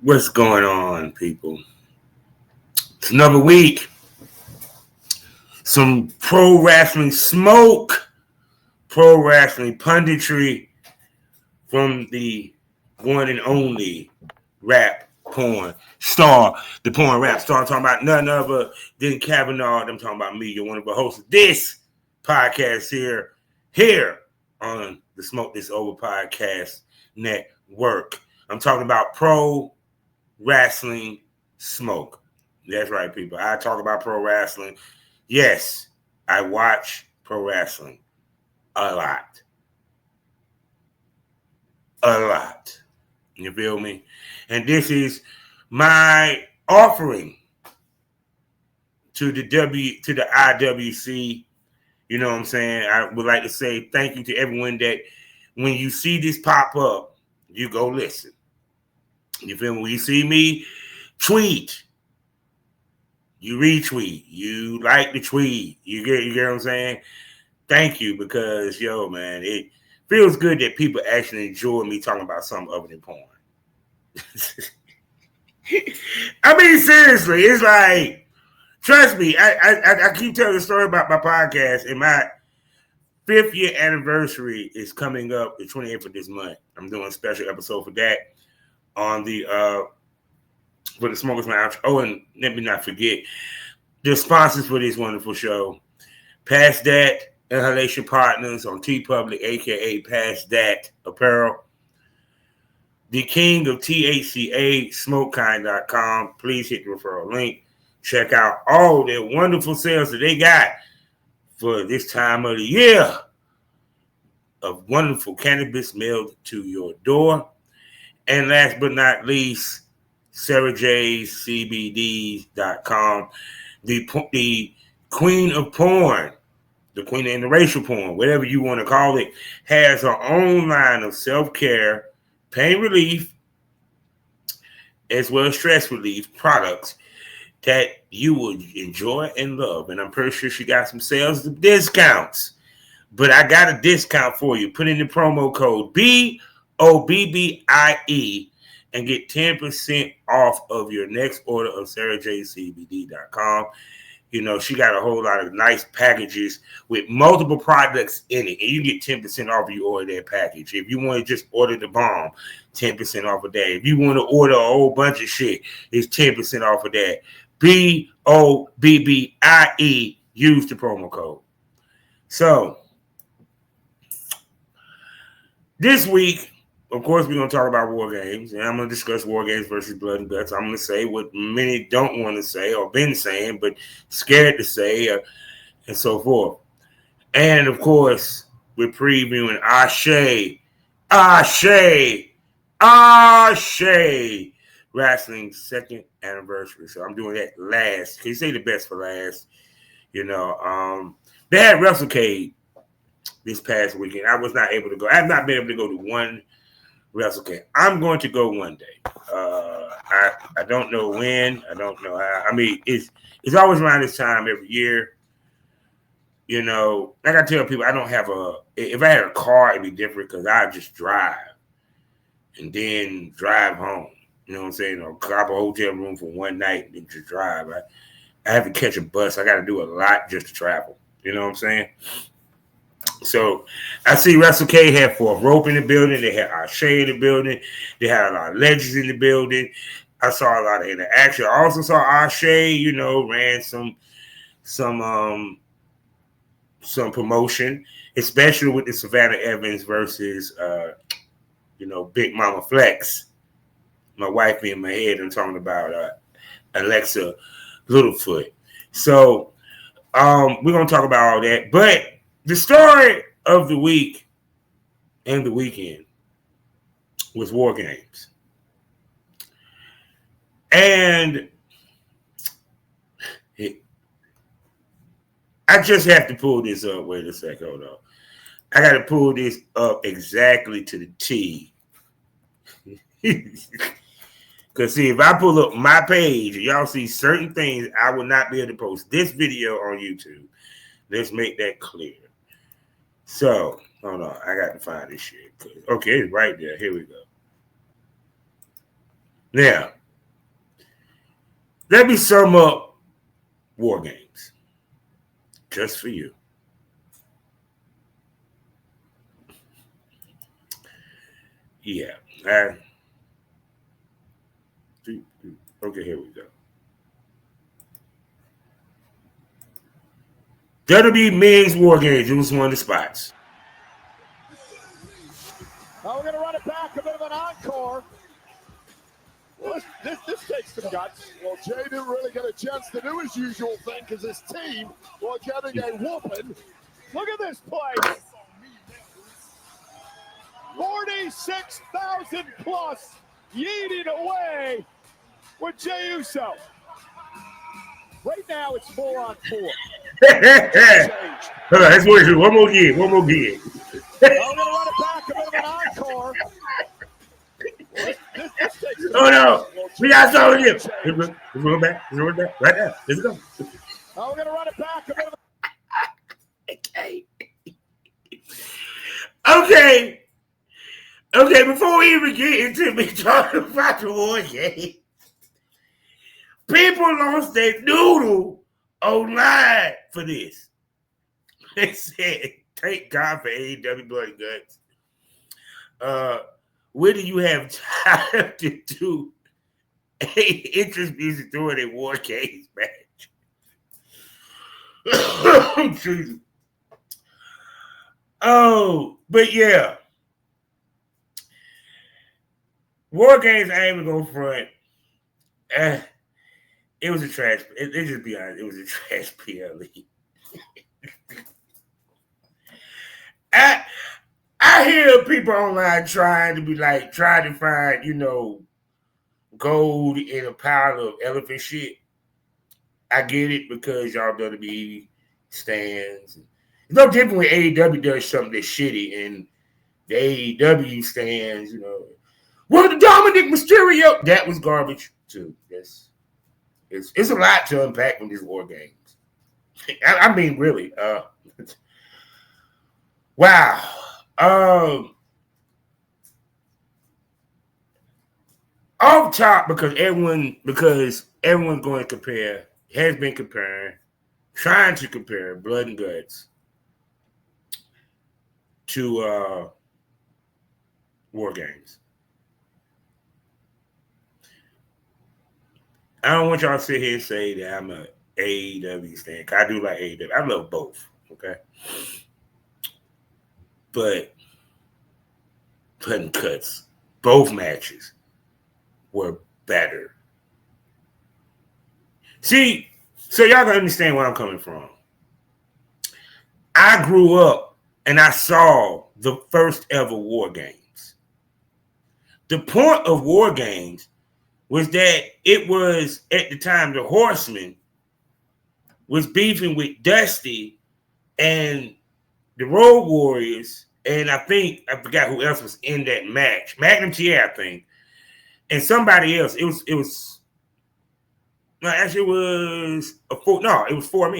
What's going on, people? It's another week. Some pro wrestling smoke, pro wrestling punditry from the one and only rap porn star, the porn rap star. I'm talking about none other than Kavanaugh. I'm talking about me. You're one of the hosts of this podcast here on the Smoke This Over Podcast Network. I'm talking about pro wrestling smoke. That's right, people. I talk about pro wrestling. Yes, I watch pro wrestling a lot. A lot. You feel me? And this is my offering to the IWC. You know what I'm saying? I would like to say thank you to everyone that when you see this pop up, you go listen. You feel me? When you see me tweet, you retweet, you like the tweet. You get what I'm saying? Thank you, because yo, man, it feels good that people actually enjoy me talking about something other than porn. I mean, seriously, it's like, trust me, I keep telling the story about my podcast, and my 5th year anniversary is coming up the 28th of this month. I'm doing a special episode for that on the for the Smokers Lounge. Oh, and let me not forget the sponsors for this wonderful show: PassDat Inhalation Partners on TeePublic, aka PassDat Apparel. The King of THCA, SmokeKind.com. Please hit the referral link. Check out all their wonderful sales that they got for this time of the year of wonderful cannabis mailed to your door. And last but not least, SarahJCBDs.com. The queen of porn, the queen of interracial porn, whatever you want to call it, has her own line of self-care, pain relief, as well as stress relief products that you will enjoy and love. And I'm pretty sure she got some sales discounts. But I got a discount for you. Put in the promo code BOBBIE and get 10% off of your next order of SarahJCBD.com. You know, she got a whole lot of nice packages with multiple products in it. And you get 10% off if you order that package. If you want to just order the bomb, 10% off of that. If you want to order a whole bunch of shit, it's 10% off of that. BOBBIE. Use the promo code. So, this week, of course, we're going to talk about war games, and I'm going to discuss war games versus blood and guts. I'm going to say what many don't want to say or been saying, but scared to say, and so forth. And, of course, we're previewing Ashe Wrestling's 2nd anniversary. So I'm doing that last. Can you say the best for last? You know, they had WrestleCade this past weekend. I was not able to go. I have not been able to go to one WrestleCade. I'm going to go one day. I don't know when. I don't know how. I mean, it's always around this time every year. You know, like I tell people, I don't have if I had a car, it'd be different because I just drive and then drive home. You know what I'm saying? Or cop a hotel room for one night and just drive. I have to catch a bus. I got to do a lot just to travel. You know what I'm saying? So I see WrestleCade had Fourth Rope in the building. They had Ashe in the building. They had a lot of legends in the building. I saw a lot of interaction. I also saw Ashe, you know, ran some promotion, especially with the Savannah Evans versus Big Mama Flex. My wife in my head, I'm talking about Alexa Littlefoot. So we're gonna talk about all that. But the story of the week and the weekend was War Games. And I just have to pull this up. Wait a second, hold on. I got to pull this up exactly to the T. Because, see, if I pull up my page, y'all see certain things, I will not be able to post this video on YouTube. Let's make that clear. So, hold on. I got to find this shit. Okay, it's right there. Here we go. Now, let me sum up War Games. Just for you. Yeah. Okay, here we go. WWE Men's War Games. It was one of the spots. Now we're going to run it back, a bit of an encore. Well, this takes some guts. Well, Jay didn't really get a chance to do his usual thing because his team was getting a whooping. Look at this place. 46,000 plus yeeting away with Jey Uso. Right now it's 4-on-4. Hold on, let's wait. One more gig. Now we're going to run it back, a bit of an encore. This takes Oh no, we got something here. Let's roll back. Right now. Let's go. Now we're going to run it back, a bit of Okay, before we even get into me talking about the War Game, people lost their noodle online for this. They said, thank God for AEW Blood and Guts. When do you have time to do interest music during a War Games match? Oh, but yeah. War Games, I ain't even going front. It was a trash. Let's just be honest. It was a trash PLE. I hear people online trying to find, gold in a pile of elephant shit. I get it because y'all WWE stands. It's no different when AEW does something that's shitty and the AEW stands, well, the Dominic Mysterio, that was garbage too. It's a lot to unpack from these War Games. I mean, really. Wow. Off top because everyone's going to compare, has been comparing, trying to compare Blood and Guts to War Games. I don't want y'all to sit here and say that I'm a AEW stan. I do like AEW. I love both. Okay. But Blood and Guts, both matches were better. See, so y'all can understand where I'm coming from. I grew up and I saw the first ever War Games. The point of War Games was that it was, at the time, the Horsemen was beefing with Dusty and the Road Warriors, and I forgot who else was in that match. Magnum TA, I think, and somebody else. It was 4 men. It was 4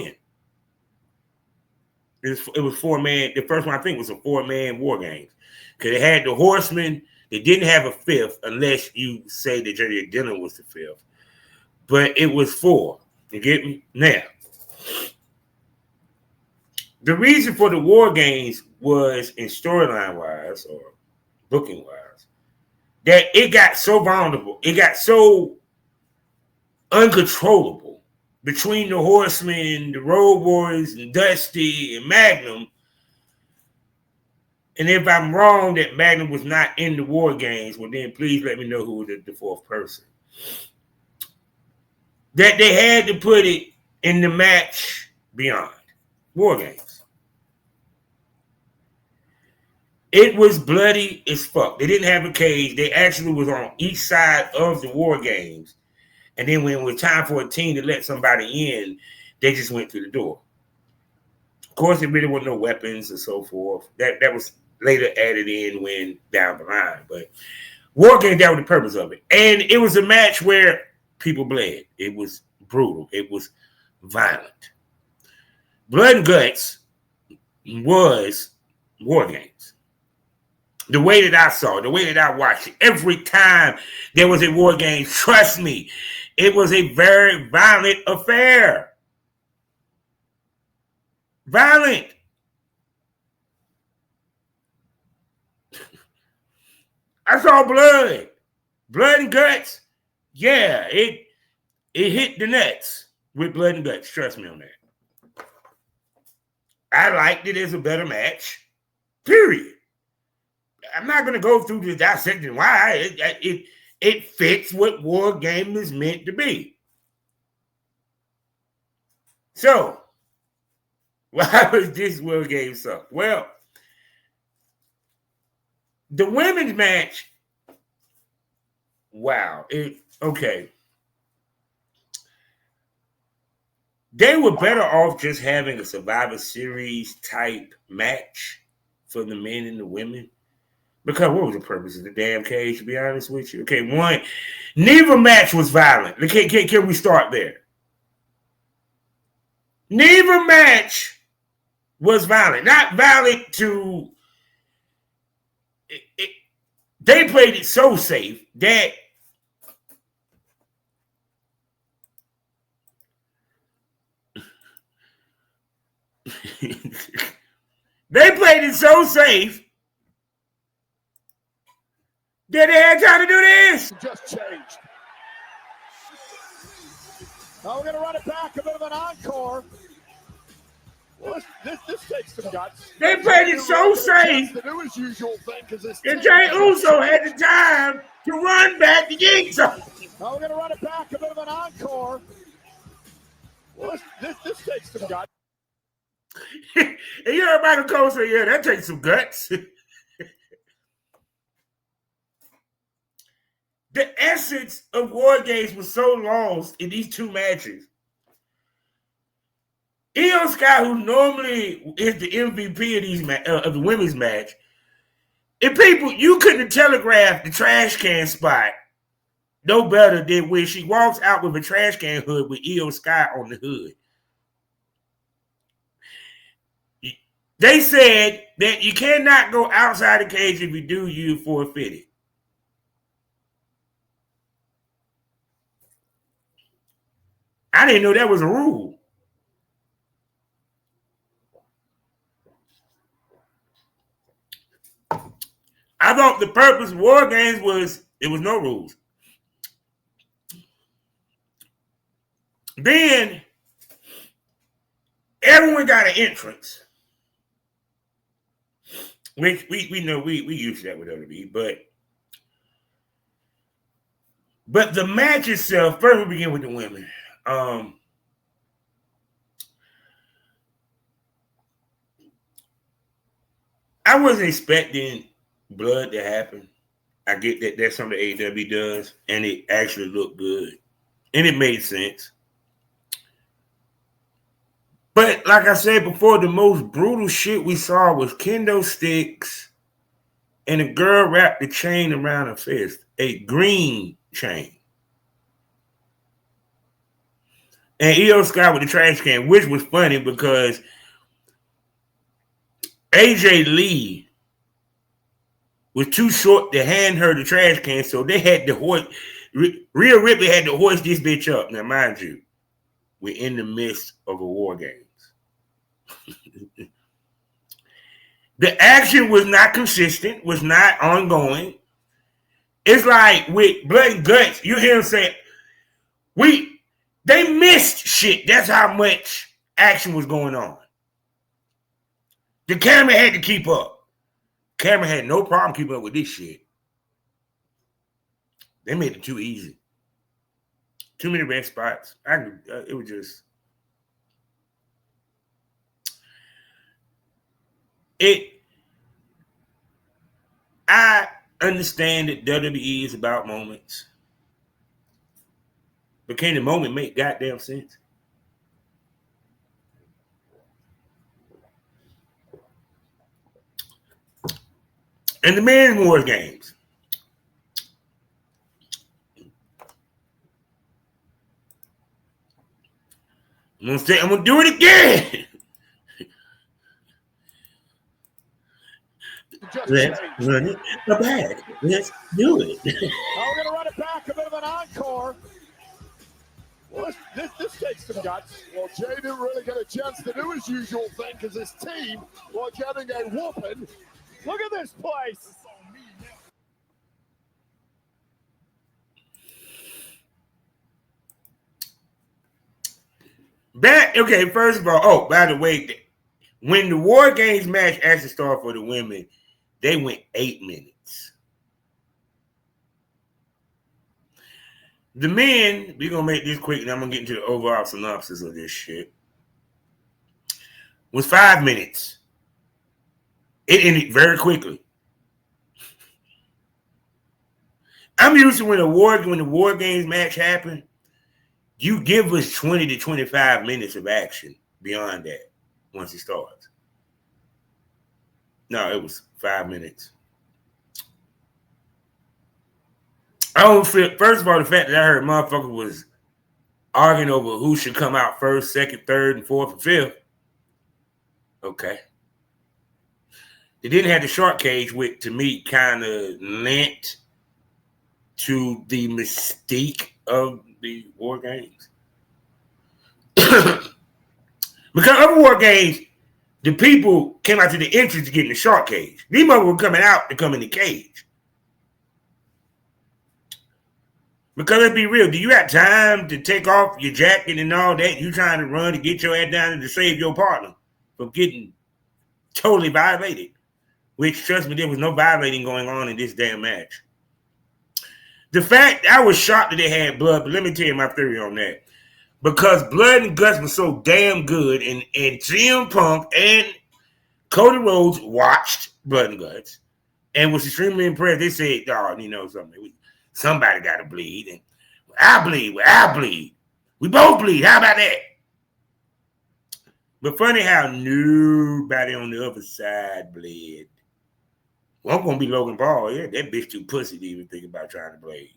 men. The first one I think was a 4-man War Games because it had the Horsemen. They didn't have a fifth unless you say that Jerry Dillon was the fifth, but it was 4. You get me? Now, the reason for the War Games was, in storyline wise or booking wise, that it got so vulnerable, it got so uncontrollable between the Horsemen, the Road Warriors, and Dusty and Magnum. And if I'm wrong that Magnum was not in the War Games, well then please let me know who was the fourth person. That they had to put it in the match beyond War Games. It was bloody as fuck. They didn't have a cage. They actually was on each side of the War Games. And then when it was time for a team to let somebody in, they just went through the door. Of course, there really wasn't no weapons and so forth. That was later added in when down the line. But War Games, that was the purpose of it. And it was a match where people bled. It was brutal. It was violent. Blood and Guts was War Games. The way that I saw it, the way that I watched it, every time there was a war game, trust me, it was a very violent affair. Violent. I saw blood. Blood and guts. Yeah, it hit the nuts with blood and guts. Trust me on that. I liked it as a better match. Period. I'm not going to go through the dissecting why. It fits what war game is meant to be. So, why was this war game suck? Well, the women's match, wow. Okay. They were better off just having a Survivor Series type match for the men and the women. Because what was the purpose of the damn cage, to be honest with you? Okay, one, neither match was violent. Can we start there? Neither match was violent. Not violent to... They played it so safe that they played it so safe that they had time to do this. Just changed. Now we're going to run it back, a bit of an encore. Well, this takes some guts. They played it so safe to do his usual thing, and Jey Uso had the time to run back to get something. Now we're going to run it back, a bit of an encore. Well, this takes some guts. And you heard Michael Cole say, yeah, that takes some guts. The essence of War Games was so lost in these two matches. Io Sky, who normally is the MVP of these of the women's match, and people, you couldn't telegraph the trash can spot no better than when she walks out with a trash can hood with Io Sky on the hood. They said that you cannot go outside the cage. If you do, you forfeited. I didn't know that was a rule. I thought the purpose of War Games was it was no rules. Then everyone got an entrance. Which we know we used that with WWE, but the match itself, first we begin with the women. I wasn't expecting blood to happen. I get that that's something AEW does, and it actually looked good. And it made sense. But like I said before, the most brutal shit we saw was kendo sticks and a girl wrapped the chain around her fist, a green chain. And Io Sky with the trash can, which was funny because AJ Lee was too short to hand her the trash can, so they had to hoist. Rhea Ripley had to hoist this bitch up. Now, mind you, we're in the midst of a War Games. The action was not consistent, was not ongoing. It's like with Blood and Guts, you hear him say, they missed shit. That's how much action was going on. The camera had to keep up. Camera had no problem keeping up with this shit. They made it too easy. Too many red spots. It was just... I understand that WWE is about moments. But can the moment make goddamn sense? And the men's War Games. I'm gonna do it again. Just Let's changed. run it back. Let's do it. Now we're going to run it back, a bit of an encore. Well, this takes some guts. Well, Jay didn't really get a chance to do his usual thing because his team was getting a whooping. Look at this place. Okay, first of all, by the way, when the War Games match actually started for the women, they went 8 minutes. The men, we're going to make this quick, and I'm going to get into the overall synopsis of this shit, was 5 minutes. It ended very quickly. I'm used to when the War Games match happened, you give us 20 to 25 minutes of action beyond that once it starts. No, it was 5 minutes. I don't feel, first of all, the fact that I heard motherfucker was arguing over who should come out first, second, third, and fourth, and fifth. Okay. They didn't have the short cage, which to me kind of lent to the mystique of the War Games. Because other War Games, the people came out to the entrance to get in the short cage. These motherfuckers were coming out to come in the cage. Because let's be real, do you have time to take off your jacket and all that? You trying to run to get your ass down and to save your partner from getting totally violated. Which, trust me, there was no violating going on in this damn match. The fact, I was shocked that they had blood, but let me tell you my theory on that. Because Blood and Guts was so damn good, and CM Punk and Cody Rhodes watched Blood and Guts and was extremely impressed. They said, oh, you know something, somebody got to bleed. And I bleed. We both bleed. How about that? But funny how nobody on the other side bled. Well, I'm going to be Logan Paul. Yeah, that bitch too pussy to even think about trying to bleed.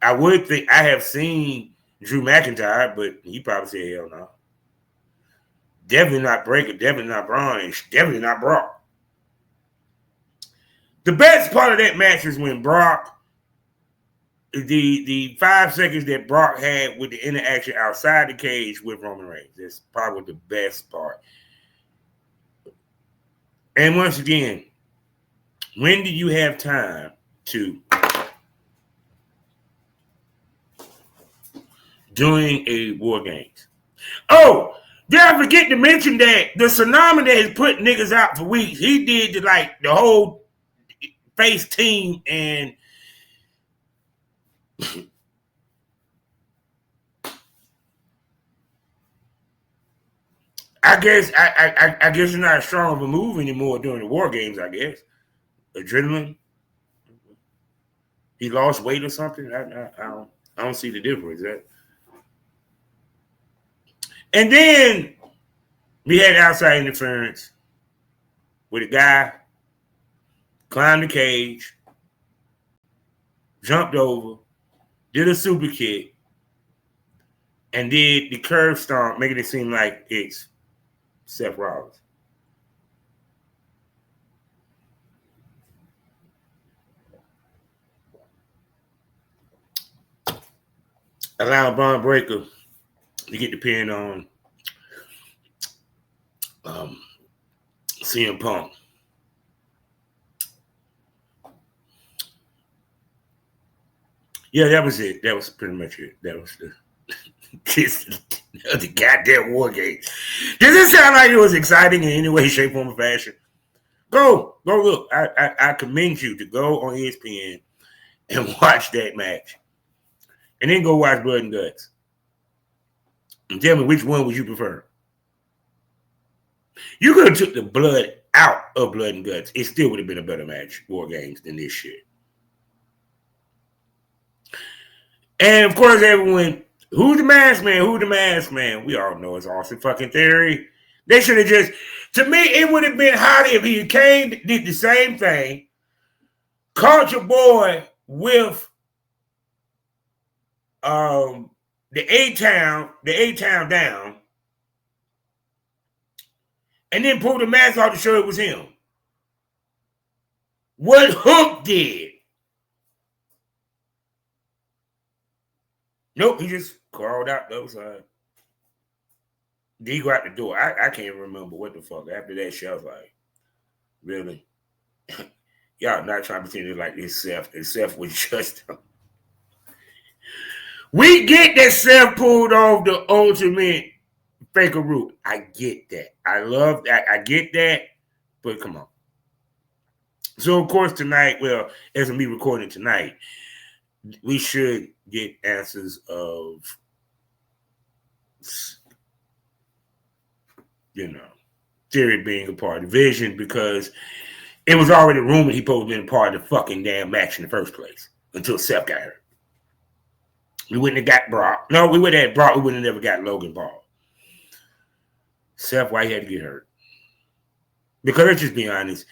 I would think, I have seen Drew McIntyre, but he probably said, hell no. Definitely not Breaker, definitely not Braun, and definitely not Brock. The best part of that match is when Brock, the 5 seconds that Brock had with the interaction outside the cage with Roman Reigns. That's probably the best part. And once again, when do you have time to doing a War Games? Oh, did I forget to mention that the Tsunami that has put niggas out for weeks, he did the whole face team, and I guess it's not as strong of a move anymore during the War Games, I guess. Adrenaline. He lost weight or something. I don't see the difference. And then we had outside interference with a guy climbed the cage, jumped over, did a super kick, and did the curve stomp, making it seem like it's Seth Rollins. Allowed Braun Breaker to get the pin on CM Punk. Yeah, that was it. That was pretty much it. That was the goddamn War Games. Does it sound like it was exciting in any way, shape, form, or fashion? Go look. I commend you to go on ESPN and watch that match. And then go watch Blood and Guts. And tell me which one would you prefer. You could have took the blood out of Blood and Guts. It still would have been a better match, War Games, than this shit. And of course, everyone, who's the masked man? Who the masked man? We all know it's Austin fucking Theory. They should have just, to me, it would have been hotter if he came, did the same thing, caught your boy with the A-Town down, and then pulled the mask off to show it was him. What Hook did. Nope, he just crawled out the other side. Did he go out the door? I can't remember what the fuck. After that shit, I was like, really? Y'all not trying to pretend like this Seth. And Seth was just... We get that Seth pulled off the ultimate faker route. I get that. I love that. I get that. But come on. So, of course, tonight, well, as me recording tonight, we should get answers of, Theory being a part of Vision, because it was already rumored he supposed to be a part of the fucking damn match in the first place until Seth got hurt. We wouldn't have got Brock. No, we would have had Brock. We wouldn't have never got Logan Paul. Seth, why he had to get hurt? Because let's just be honest,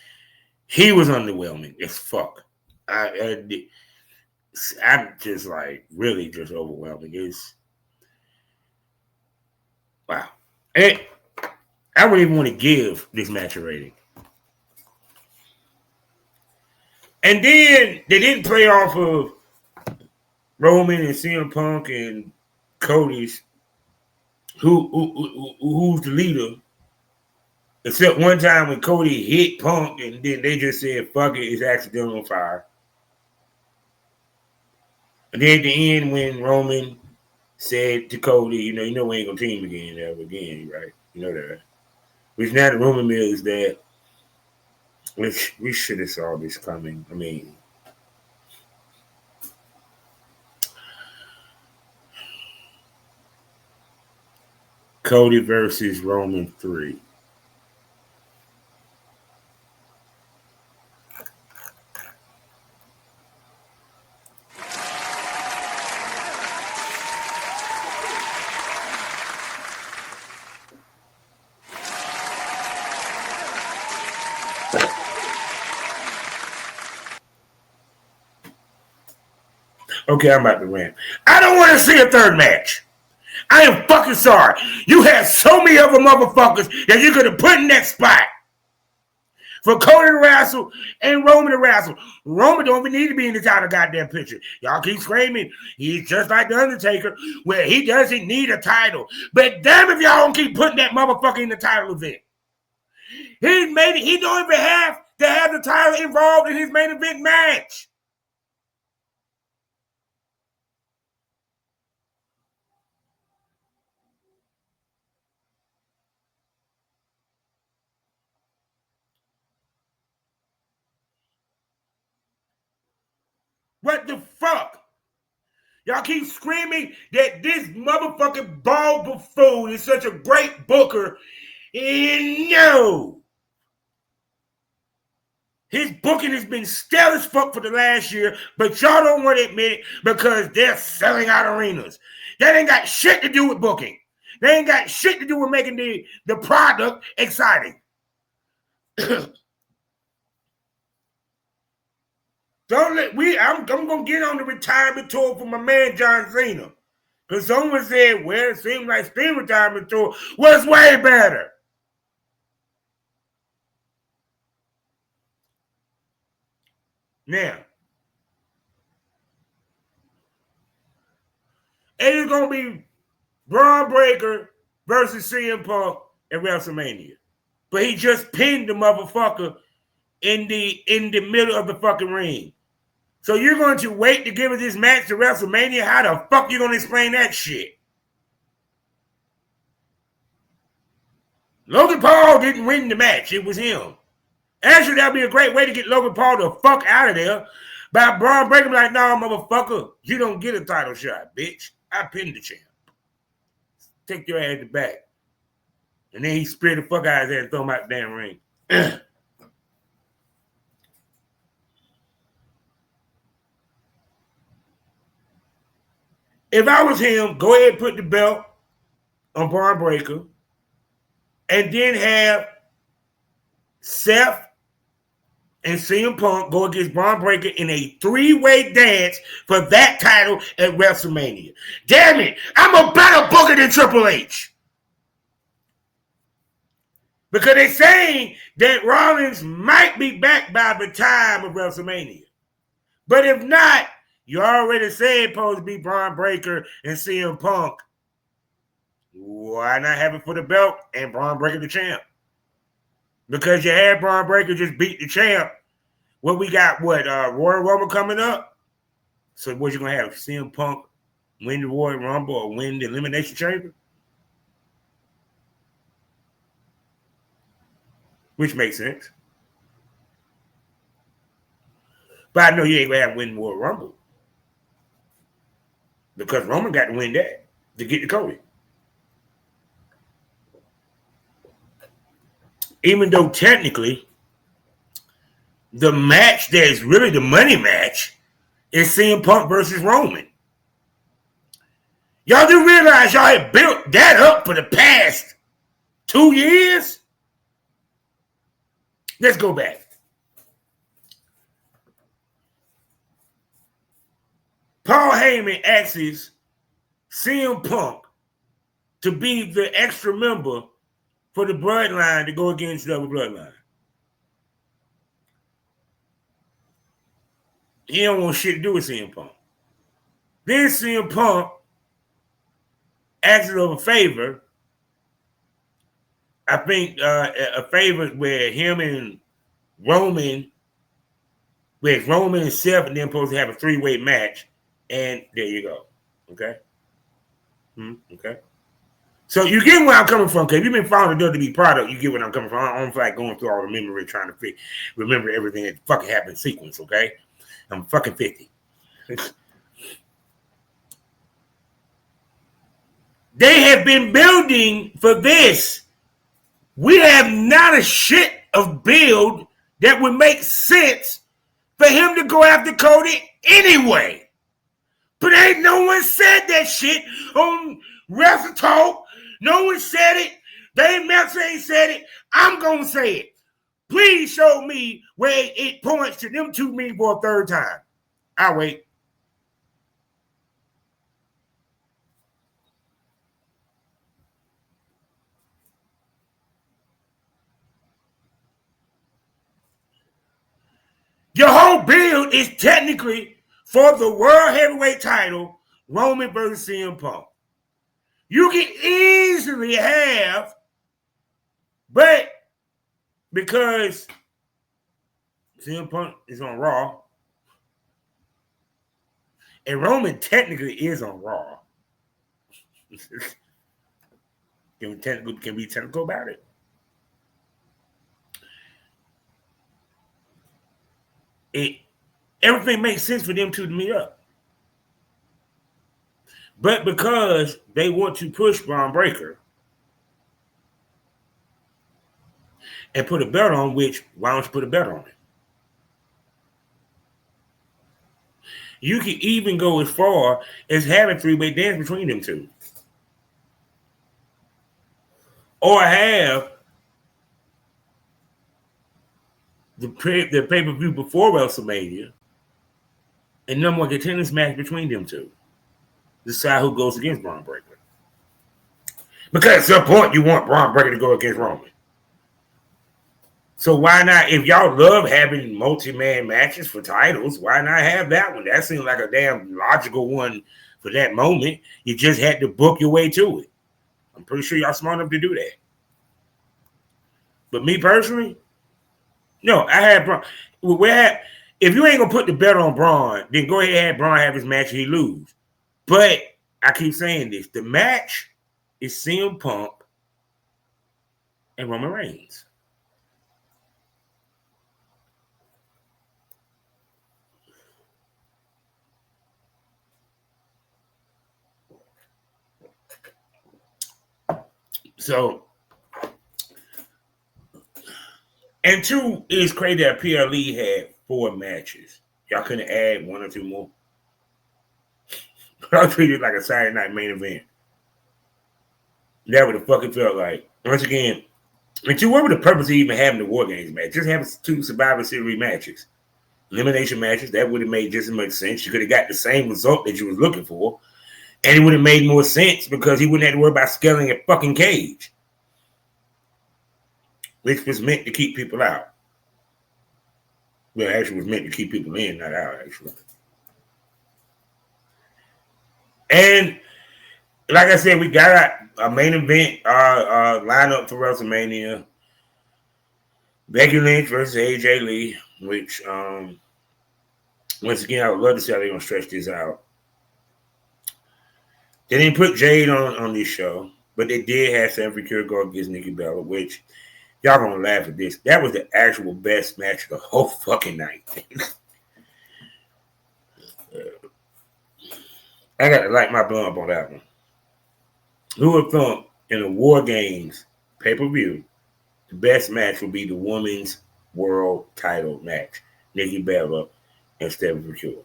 he was underwhelming as fuck. I'm just like really just overwhelming. It's wow. And I wouldn't even want to give this match a rating. And then they didn't play off of Roman and CM Punk and Cody's who's the leader. Except one time when Cody hit Punk and then they just said, fuck it, it's accidental fire. And then at the end when Roman said to Cody, you know we ain't gonna team again ever again, right? You know that. Which now the rumor mill is that which we should have saw this coming. I mean, Cody versus Roman 3. Okay, I'm about to rant. I don't want to see a third match. I am fucking sorry. You had so many other motherfuckers that you could have put in that spot for Cody to wrestle and Roman to wrestle. Roman don't even need to be in the title goddamn picture. Y'all keep screaming. He's just like The Undertaker, where he doesn't need a title. But damn if y'all don't keep putting that motherfucker in the title event. He made it. He don't even have to have the title involved in his main event match. What the fuck? Y'all keep screaming that this motherfucking bald buffoon is such a great booker. And no. His booking has been stale as fuck for the last year, but y'all don't want to admit it because they're selling out arenas. That ain't got shit to do with booking. They ain't got shit to do with making the product exciting. I'm gonna get on the retirement tour for my man John Cena. Because someone said, well, it seems like Sting retirement tour was way better. Now, it is gonna be Braun Breaker versus CM Punk at WrestleMania. But he just pinned the motherfucker in the middle of the fucking ring. So you're going to wait to give us this match to WrestleMania? How the fuck you going to explain that shit? Logan Paul didn't win the match. It was him. Actually, that would be a great way to get Logan Paul the fuck out of there. By Braun Breaker like, nah, motherfucker, you don't get a title shot, bitch. I pinned the champ. Take your ass back. And then he speared the fuck out of there and throw him out the damn ring. If I was him, go ahead and put the belt on Braun Breaker and then have Seth and CM Punk go against Braun Breaker in a 3-way dance for that title at WrestleMania. Damn it, I'm a better booker than Triple H. Because they're saying that Rollins might be back by the time of WrestleMania. But if not, you already said it's supposed to be Braun Breaker and CM Punk. Why not have it for the belt and Braun Breaker the champ? Because you had Braun Breaker just beat the champ. Well, we got Royal Rumble coming up. So what you gonna have? CM Punk win the Royal Rumble or win the Elimination Chamber? Which makes sense. But I know you ain't gonna have to win the Royal Rumble. Because Roman got to win that to get the Cody. Even though technically the match that is really the money match is CM Punk versus Roman. Y'all do realize y'all had built that up for the past 2 years? Let's go back. Paul Heyman asks CM Punk to be the extra member for the bloodline to go against the other bloodline. He don't want shit to do with CM Punk. Then CM Punk asks of a favor. I think a favor where him and Roman, where Roman and Seth and them supposed to have a 3-way match. And there you go. Okay? Okay. So you get where I'm coming from, because if you've been following the WWE product, you get where I'm coming from. I don't feel like going through all the memory trying to remember everything that fucking happened in sequence, okay? I'm fucking 50. They have been building for this. We have not a shit of build that would make sense for him to go after Cody anyway. But ain't no one said that shit on Wrestle Talk. No one said it. Dave Meltzer ain't said it. I'm going to say it. Please show me where it points to them two men for a third time. I'll wait. Your whole build is technically for the World Heavyweight title, Roman versus CM Punk. You can easily have, but because CM Punk is on Raw, and Roman technically is on Raw, can be technical about it. Everything makes sense for them two to meet up. But because they want to push Braun Breaker and put a belt on, which, why don't you put a belt on it? You can even go as far as having 3-way dance between them two. Or have the pay-per-view before WrestleMania and number one contenders match between them two. Decide who goes against Braun Breaker. Because at some point you want Braun Breaker to go against Roman. So why not, if y'all love having multi-man matches for titles, why not have that one? That seems like a damn logical one for that moment. You just had to book your way to it. I'm pretty sure y'all smart enough to do that. But me personally, no, I had Braun. If you ain't gonna put the belt on Braun, then go ahead and have Braun have his match and he lose. But I keep saying this: the match is CM Punk and Roman Reigns. So, and two, it's crazy that PLE had 4 matches. Y'all couldn't add 1 or 2 more. I treated it like a Saturday night main event. That would have fucking felt like. Once again, and two, what would the purpose of even having the War Games match? Just having 2 Survivor Series matches. Elimination matches, that would have made just as much sense. You could have got the same result that you was looking for. And it would have made more sense because he wouldn't have to worry about scaling a fucking cage. which was meant to keep people out. Well, actually, was meant to keep people in, not out, actually. And like I said, we got a main event lined up for WrestleMania. Becky Lynch versus AJ Lee, which, once again, I would love to see how they're going to stretch this out. They didn't put Jade on this show, but they did have Sanford Secure go against Nikki Bella, which y'all going to laugh at this. That was the actual best match of the whole fucking night. I got to light my blunt up on that one. Who would thunk in the War Games pay-per-view, the best match would be the women's world title match, Nikki Bella and Stephanie McCure.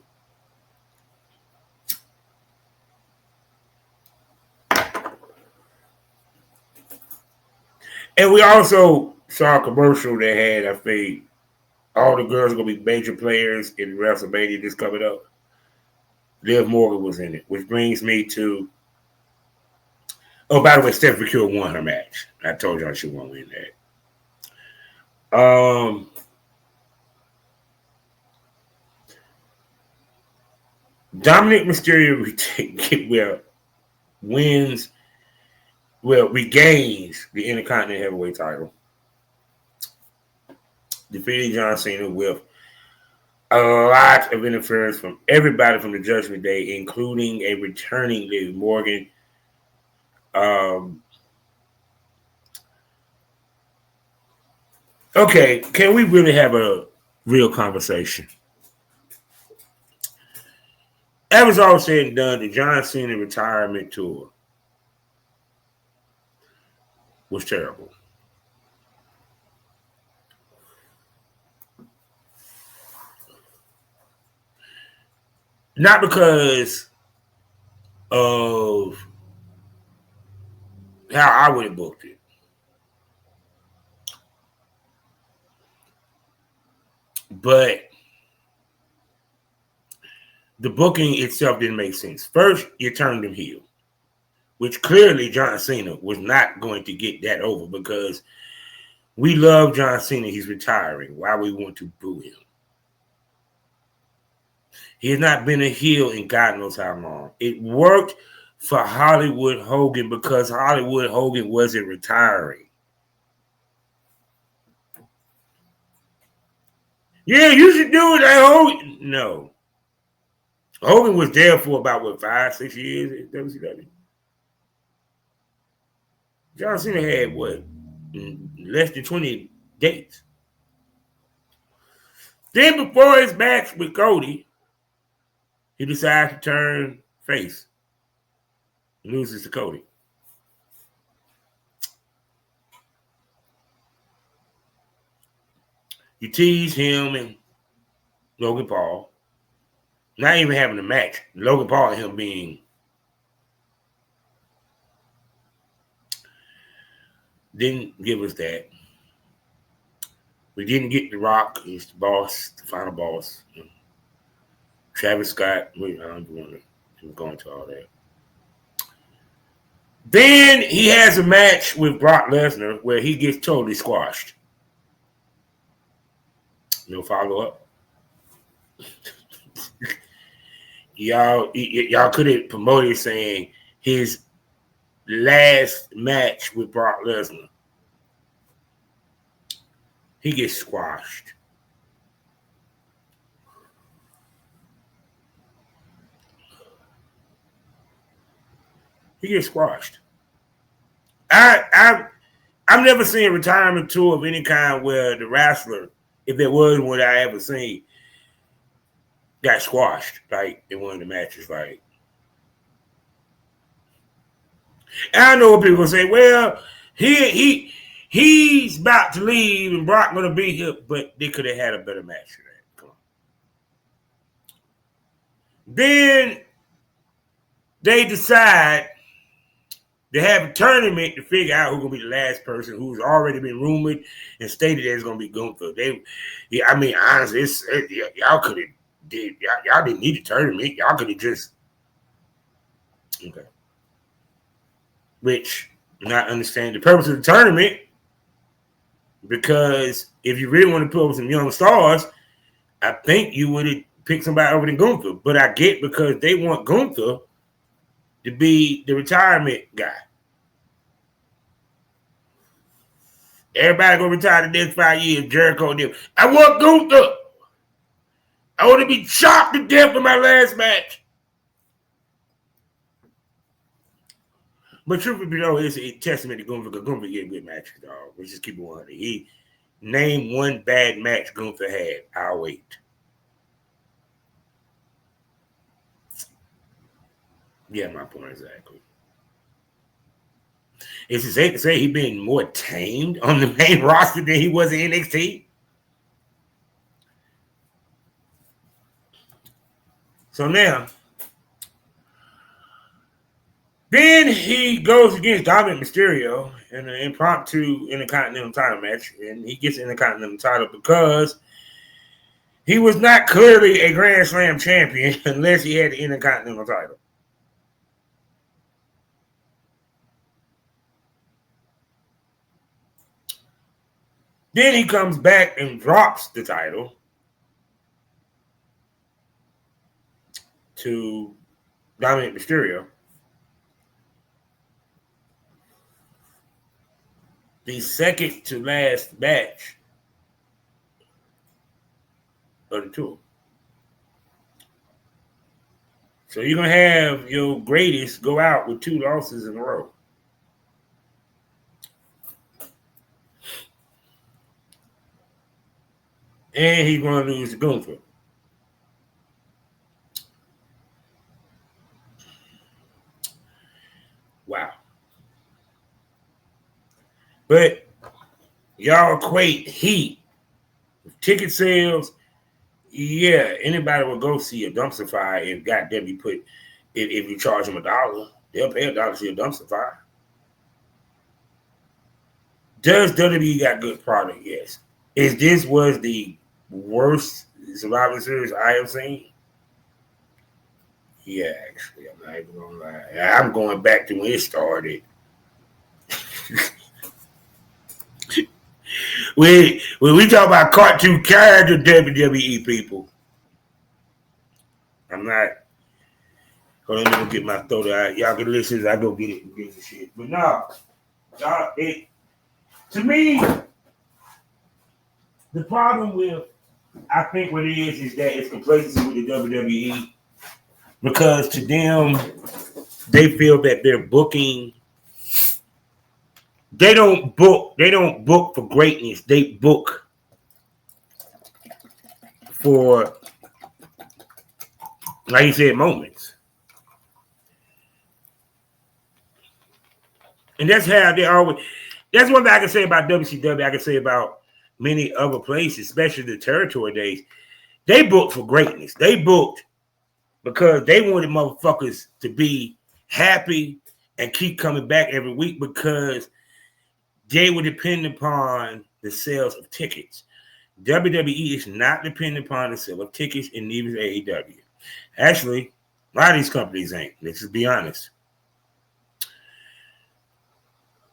And we also saw a commercial that had, I think, all the girls are going to be major players in WrestleMania this coming up. Liv Morgan was in it, which brings me to, oh, by the way, Stephanie McCure won her match. I told y'all she won't win that. Dominic Mysterio regains the Intercontinental Heavyweight title, defeating John Cena with a lot of interference from everybody from the Judgment Day, including a returning Liv Morgan. Okay, can we really have a real conversation? That was all said and done. The John Cena retirement tour was terrible. Not because of how I would have booked it, but the booking itself didn't make sense. First, you turned him heel, which clearly John Cena was not going to get that over because we love John Cena. He's retiring. Why we want to boo him? He has not been a heel in God knows how long. It worked for Hollywood Hogan because Hollywood Hogan wasn't retiring. Yeah, you should do it at Hogan. No. Hogan was there for about, 5-6 years at WCW? John Cena had, less than 20 dates. Then before his match with Cody, he decides to turn face. Loses to Cody. You tease him and Logan Paul. Not even having a match. Logan Paul and him being didn't give us that. We didn't get The Rock. He's the boss, the final boss. Travis Scott. I don't want to go into all that. Then he has a match with Brock Lesnar where he gets totally squashed. No follow-up. Y'all could have promoted saying his last match with Brock Lesnar. He gets squashed. He gets squashed. I've never seen a retirement tour of any kind where the wrestler, if there was one I ever seen, got squashed like in one of the matches. Like, and I know what people say. Well, he's about to leave and Brock gonna be here, but they could have had a better match for that. Come on. Then they decide to have a tournament to figure out who's gonna be the last person who's already been rumored and stated that it's gonna be Gunther. Honestly, y'all could have did. Y'all didn't need a tournament. Y'all could have just okay. Which not understand the purpose of the tournament Because if you really want to put over some young stars, I think you would have picked somebody over than Gunther. But I get because they want Gunther to be the retirement guy. Everybody gonna retire the next 5 years. Jericho did. I want Gunther. I want to be chopped to death in my last match. But truth be told, it's a testament to Gunther because Gunther get good matches, dog. Let's just keep it 100. He named one bad match Gunther had. I'll wait. Yeah, my point exactly. Is it safe to say he been more tamed on the main roster than he was in NXT? So now, then he goes against Dominic Mysterio in an impromptu Intercontinental title match, and he gets the Intercontinental title because he was not clearly a Grand Slam champion unless he had the Intercontinental title. Then he comes back and drops the title to Dominic Mysterio. The second to last match of the tour. So you're going to have your greatest go out with 2 losses in a row. And he's going to lose to Gunther. Wow. But y'all equate heat with ticket sales. Yeah, anybody will go see a dumpster fire if goddamn you put if you charge them $1, they'll pay $1 to see a dumpster fire. Does WWE got good product? Yes. Is this was the worst Survivor Series I have seen? Yeah, actually, I'm not even gonna lie. I'm going back to when it started. when we talk about cartoon character WWE people, I'm not. Hold on, let me get my throat out. Y'all can listen as I go get it and get the shit. But no, y'all, to me, the problem with, I think what it is that it's complacency with the WWE because to them, they feel that they're booking. They don't book for greatness. They book for, like you said, moments. And that's how they always, that's one thing I can say about WCW. I can say about many other places, especially the territory days. They booked for greatness. They booked because they wanted motherfuckers to be happy and keep coming back every week because they were dependent upon the sales of tickets. WWE is not dependent upon the sale of tickets, and neither is AEW. Actually, a lot of these companies ain't. Let's just be honest.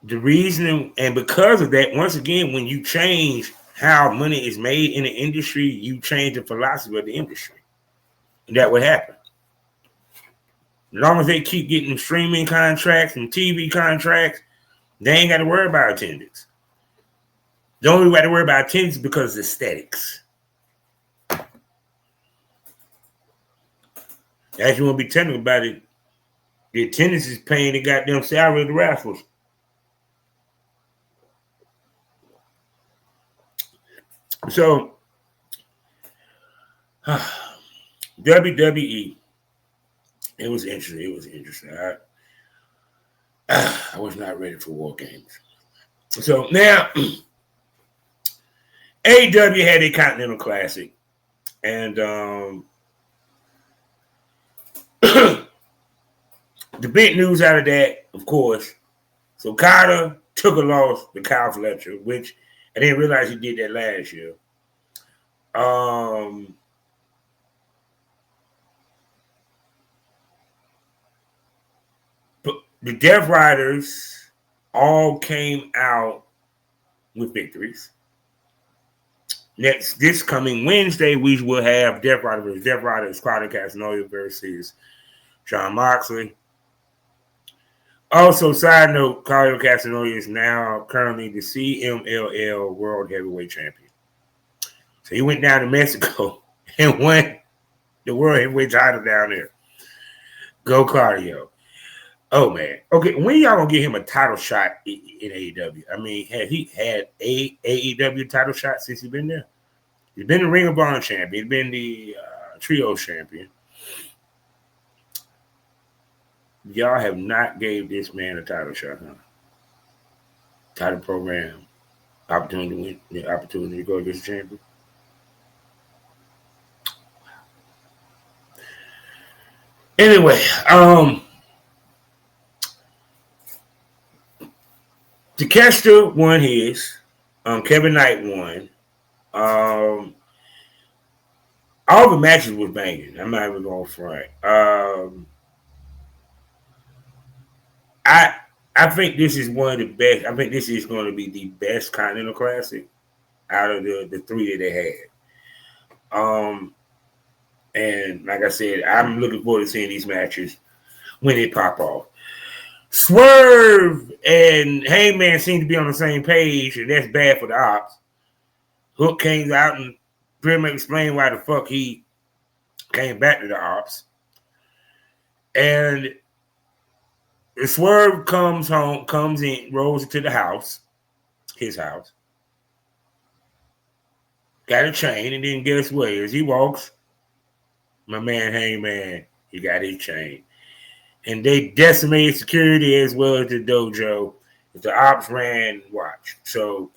The reason, and because of that, once again, when you change how money is made in the industry, you change the philosophy of the industry. And that would happen. As long as they keep getting streaming contracts and TV contracts, they ain't got to worry about attendance. The only way to worry about attendance is because of aesthetics. As you want to be technical about it, the attendance is paying the goddamn salary of the wrestlers. So, WWE, it was interesting. I was not ready for War Games. So now, AEW had a Continental Classic, and the big news out of that, of course, so Carter took a loss to Kyle Fletcher, which I didn't realize he did that last year. But the Death Riders all came out with victories. this coming Wednesday, we will have Death Rider versus Death Rider, Claudio Castagnoli versus Jon Moxley. Also, side note, Claudio Castagnoli is now currently the CMLL World Heavyweight Champion. So he went down to Mexico and won the World Heavyweight title down there. Go Claudio. Oh, man. Okay, when y'all going to get him a title shot in AEW? I mean, have he had a AEW title shot since he's been there? He's been the Ring of Honor champion. He's been the Trio champion. Y'all have not gave this man a title shot, huh? Title program, opportunity to win, the opportunity to go against the champion. Anyway, Takeshita won his. Kevin Knight won. All the matches was banging. I'm not even going front. I think this is one of the best. I think this is going to be the best Continental Classic out of the three that they had. And like I said, I'm looking forward to seeing these matches when they pop off. Swerve and Hangman seem to be on the same page, and that's bad for the Ops. Hook came out and pretty much explained why the fuck he came back to the Ops. And Swerve comes in, rolls into the house, his house. Got a chain, and then guess what? As he walks, my man Hangman, he got his chain. And they decimated security as well as the dojo. The Ops ran watch. So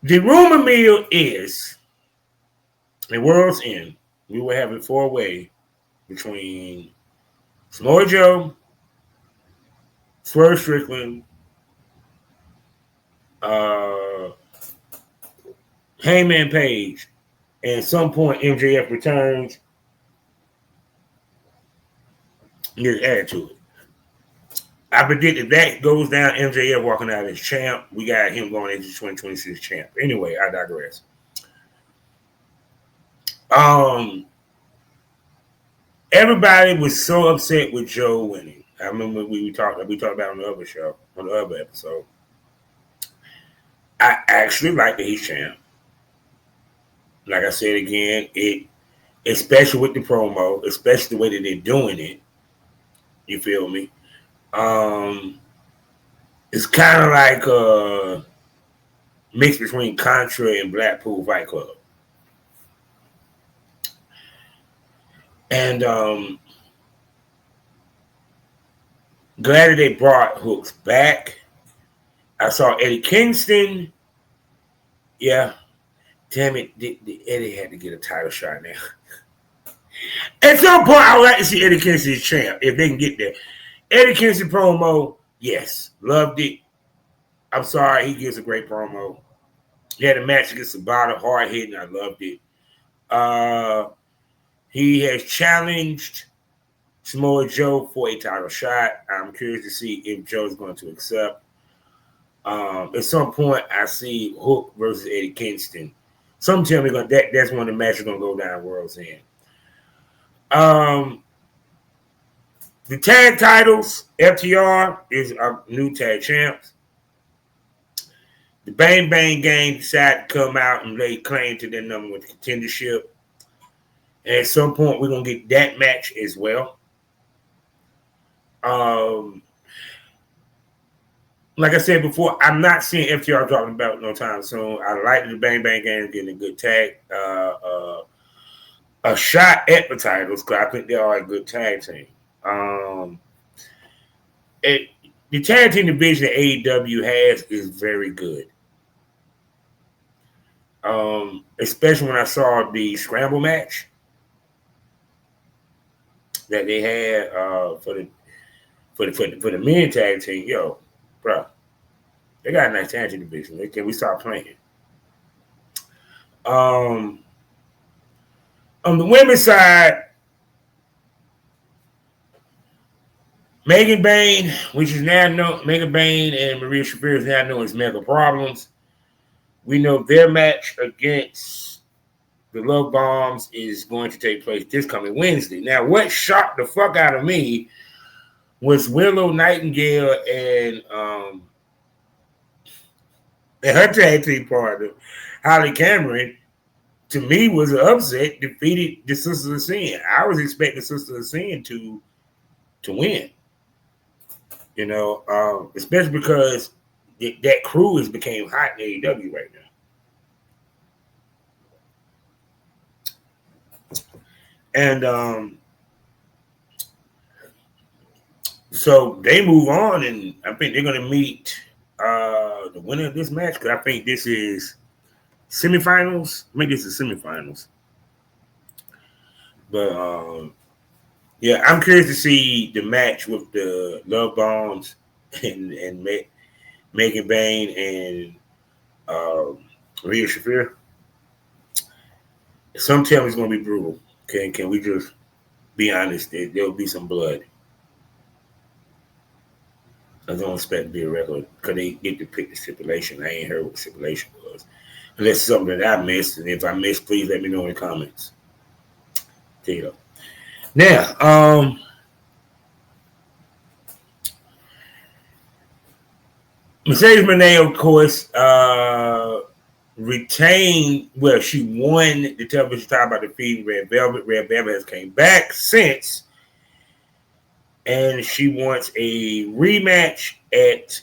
the rumor mill is, in World's End, we will have a 4-way between Samoa Joe, Swerve Strickland, Hangman Page, and at some point MJF returns. Just add to it. I predict if that goes down, MJF walking out as champ, we got him going into 2026 champ. Anyway, I digress. Everybody was so upset with Joe winning. I remember we talked about it on the other show, on the other episode. I actually like that he's champ. Like I said again, especially with the promo, especially the way that they're doing it. You feel me? It's kind of like a mix between Contra and Blackpool Fight Club. And glad that they brought Hooks back. I saw Eddie Kingston. Yeah. Damn it, Eddie had to get a title shot now. At some point, I would like to see Eddie Kingston as champ, if they can get there. Eddie Kingston promo, yes, loved it. I'm sorry, he gives a great promo. He had a match against Sabata, hard hitting, I loved it. He has challenged Samoa Joe for a title shot. I'm curious to see if Joe's going to accept. At some point, I see Hook versus Eddie Kingston. Some tell me that's one of the matches going to go down World's End. The tag titles, FTR is our new tag champs. The Bang Bang Gang decided to come out and lay claim to their number one contendership. And at some point, we're going to get that match as well. Like I said before, I'm not seeing FTR dropping about no time soon. I like the Bang Bang Gang getting a good tag, a shot at the titles because I think they are a good tag team. The tag team division that AEW has is very good. Especially when I saw the scramble match that they had for the men tag team. Yo, bro, they got a nice tag team division. Can we start playing? On the women's side, Megan Bain, which is now known, Megan Bain and Maria Shafir is now known as Mega Problems. we know their match against the Love Bombs is going to take place this coming Wednesday. Now, what shocked the fuck out of me was Willow Nightingale and her tag team partner, Holly Cameron, to me was an upset, defeated the Sisters of Sin. I was expecting Sisters of Sin to win. You know, especially because that crew has became hot in AEW right now. And so they move on, and I think they're going to meet the winner of this match, because I think this is semifinals. I think this is semifinals. But yeah, I'm curious to see the match with the Love Bombs and Megan Bain and Rhea Shafir. Some tell me it's going to be brutal. Can we just be honest? There'll be some blood. I don't expect to be a record because they get to pick the stipulation. I ain't heard what the stipulation was. Unless it's something that I missed. And if I missed, please let me know in the comments. There you go. Now, Mercedes Moné, of course, retained, well, she won the television title by defeating Red Velvet. Red Velvet has came back since, and she wants a rematch at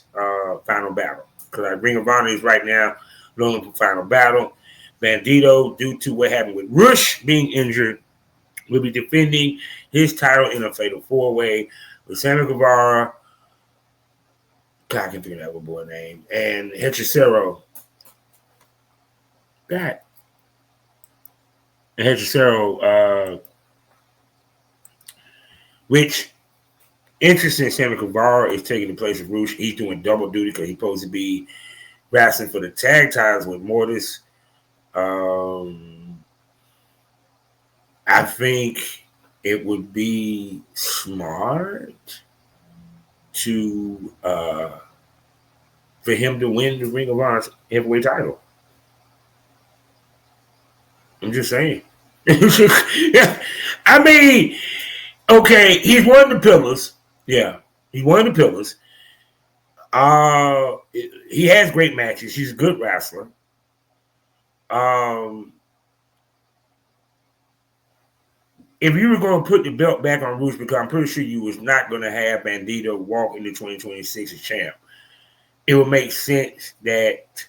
Final Battle. Because Ring of Honor is right now looking for Final Battle. Bandito, due to what happened with Rush being injured, will be defending his title in a fatal four-way with Sammy Guevara, God, I can't think of that boy name, and Hechicero. God. And Hechicero, which, interesting, Sammy Guevara is taking the place of Rush. He's doing double duty because he's supposed to be wrestling for the tag titles with Mortis. I think it would be smart to for him to win the Ring of Honor heavyweight title. I'm just saying. I mean, okay, he's one of the pillars. Yeah, he's one of the pillars. He has great matches. He's a good wrestler. If you were going to put the belt back on Rush, because I'm pretty sure you was not going to have Bandito walk into 2026 as champ, it would make sense that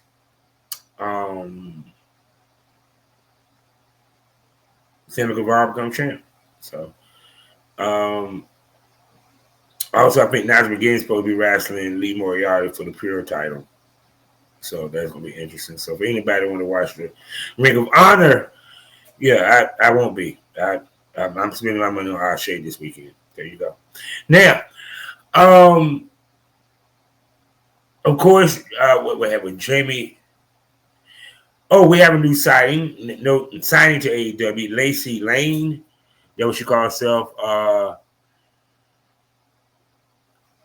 Sammy Guevara become champ. So, also, I think Nigel McGinn is supposed to be wrestling Lee Moriarty for the Pure title. So that's going to be interesting. So if anybody want to watch the Ring of Honor, yeah, I won't be. I'm spending my money on our shade this weekend. There you go. Now, of course, what we have with Jamie. Oh, we have a new signing. No signing to AEW. Lacey Lane. That's what she calls herself.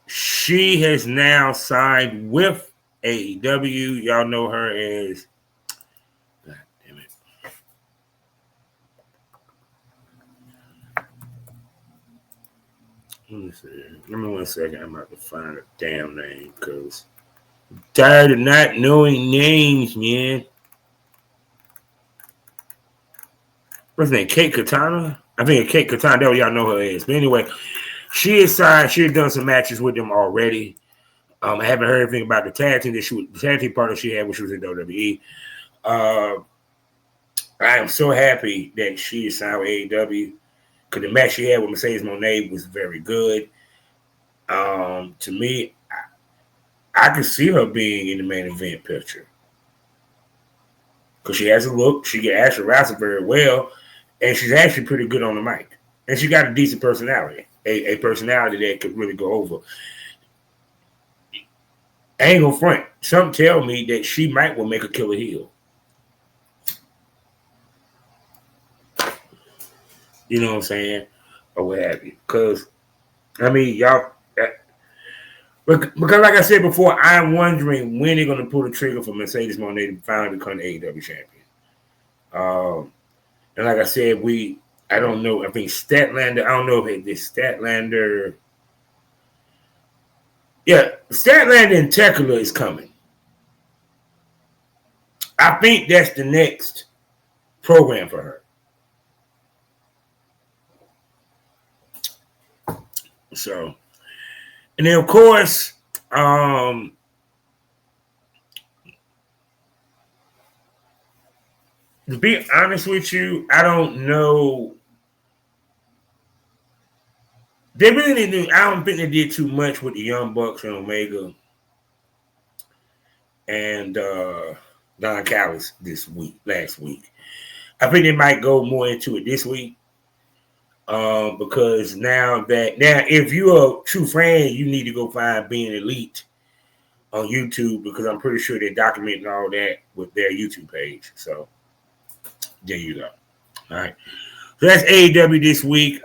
She has now signed with AEW. Y'all know her as. God damn it. Let me see. Give me 1 second. I'm about to find a damn name because I'm tired of not knowing names, man. What's her name? Kate Katana? I think Kate Katana. That's what y'all know her as. But anyway, she is signed. She has done some matches with them already. I haven't heard anything about the tag team partner she had when she was in WWE. I am so happy that she is signed with AEW because the match she had with Mercedes Moné was very good. To me, I could see her being in the main event picture because she has a look. She can actually wrestle very well, and she's actually pretty good on the mic. And she got a decent personality, a personality that could really go over. I ain't gonna front. Some tell me that she might will make a killer heel. You know what I'm saying? Or what have you. Because, I mean, y'all, Because like I said before, I'm wondering when they're going to pull the trigger for Mercedes Moné to finally become the AEW champion. And like I said, I don't know. I think Statlander. I don't know if this Statlander. Yeah, Statlander and Tekla is coming. I think that's the next program for her. So, and then of course, to be honest with you, I don't know. They really didn't do. I don't think they did too much with the Young Bucks and Omega and Don Callis last week. I think they might go more into it this week. Because now if you're a true fan, you need to go find Being Elite on YouTube, because I'm pretty sure they're documenting all that with their YouTube page. So there you go. All right. So that's AEW this week.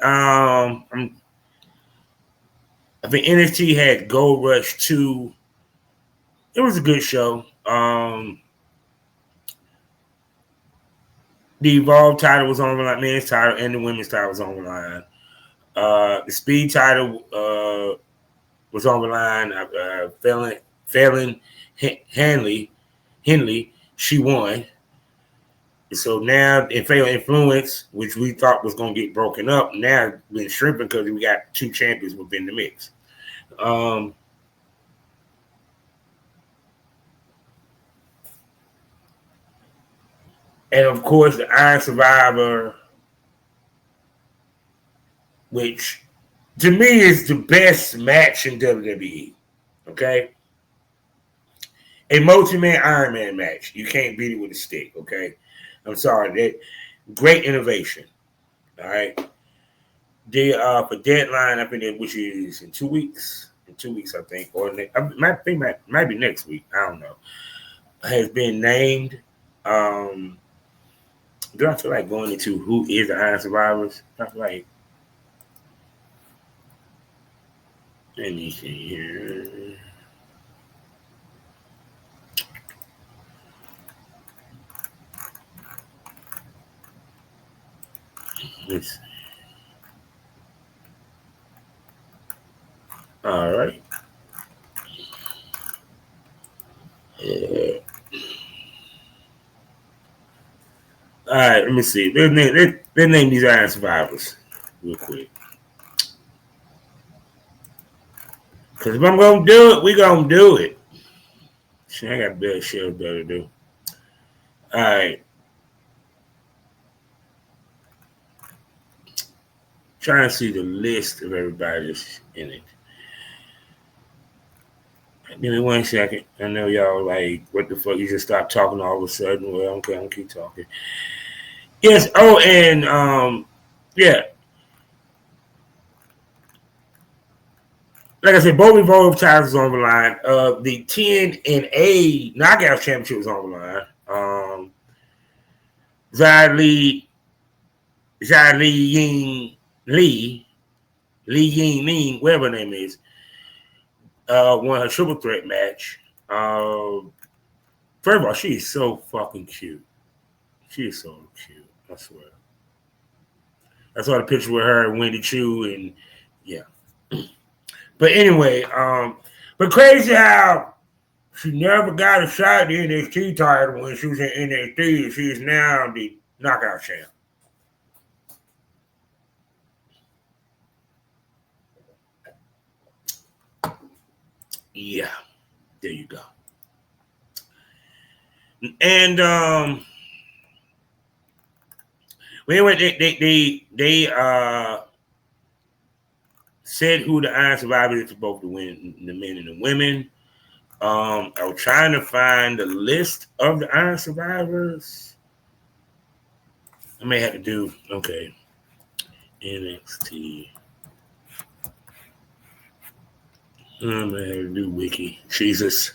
I think NXT had Gold Rush 2. It was a good show. The Evolve title was on the line, men's title, and the women's title was on the line. The Speed title was on the line. Fallon Henley, she won. And so now in Fatal Influence, which we thought was going to get broken up, now been shrimping because we got two champions within the mix. And of course, the Iron Survivor, which to me is the best match in WWE. Okay? A multi-man Iron Man match. You can't beat it with a stick, okay? I'm sorry. That great innovation. All right. For Deadline, I think which is in 2 weeks. In 2 weeks, I think. Or might be next week. I don't know. Has been named. Do I feel like going into who is the Iron Survivors? I feel like, let me see here. Let's see. All right. All right, let me see. Let's name these Iron Survivors real quick. Because if I'm going to do it, we're going to do it. I got better shit to do. All right. Trying to see the list of everybody that's in it. Give me 1 second. I know y'all like, what the fuck? You just stopped talking all of a sudden. Well, okay, I'm going to keep talking. Yes. Oh, and yeah. Like I said, both Evolve titles on the line. The TNA Knockout Championship was on the line. Li Ying, whatever her name is, won her triple threat match. First of all, she is so fucking cute. She is so cute. I swear. I saw the picture with her and Wendy Chu, and yeah. But anyway, but crazy how she never got a shot at the NXT title when she was in NXT. She is now the knockout champ. Yeah, there you go. And anyway, they said who the Iron Survivors is for both the men and the women. I was trying to find the list of the Iron Survivors. I may have to do NXT. I may have to do Wiki. Jesus.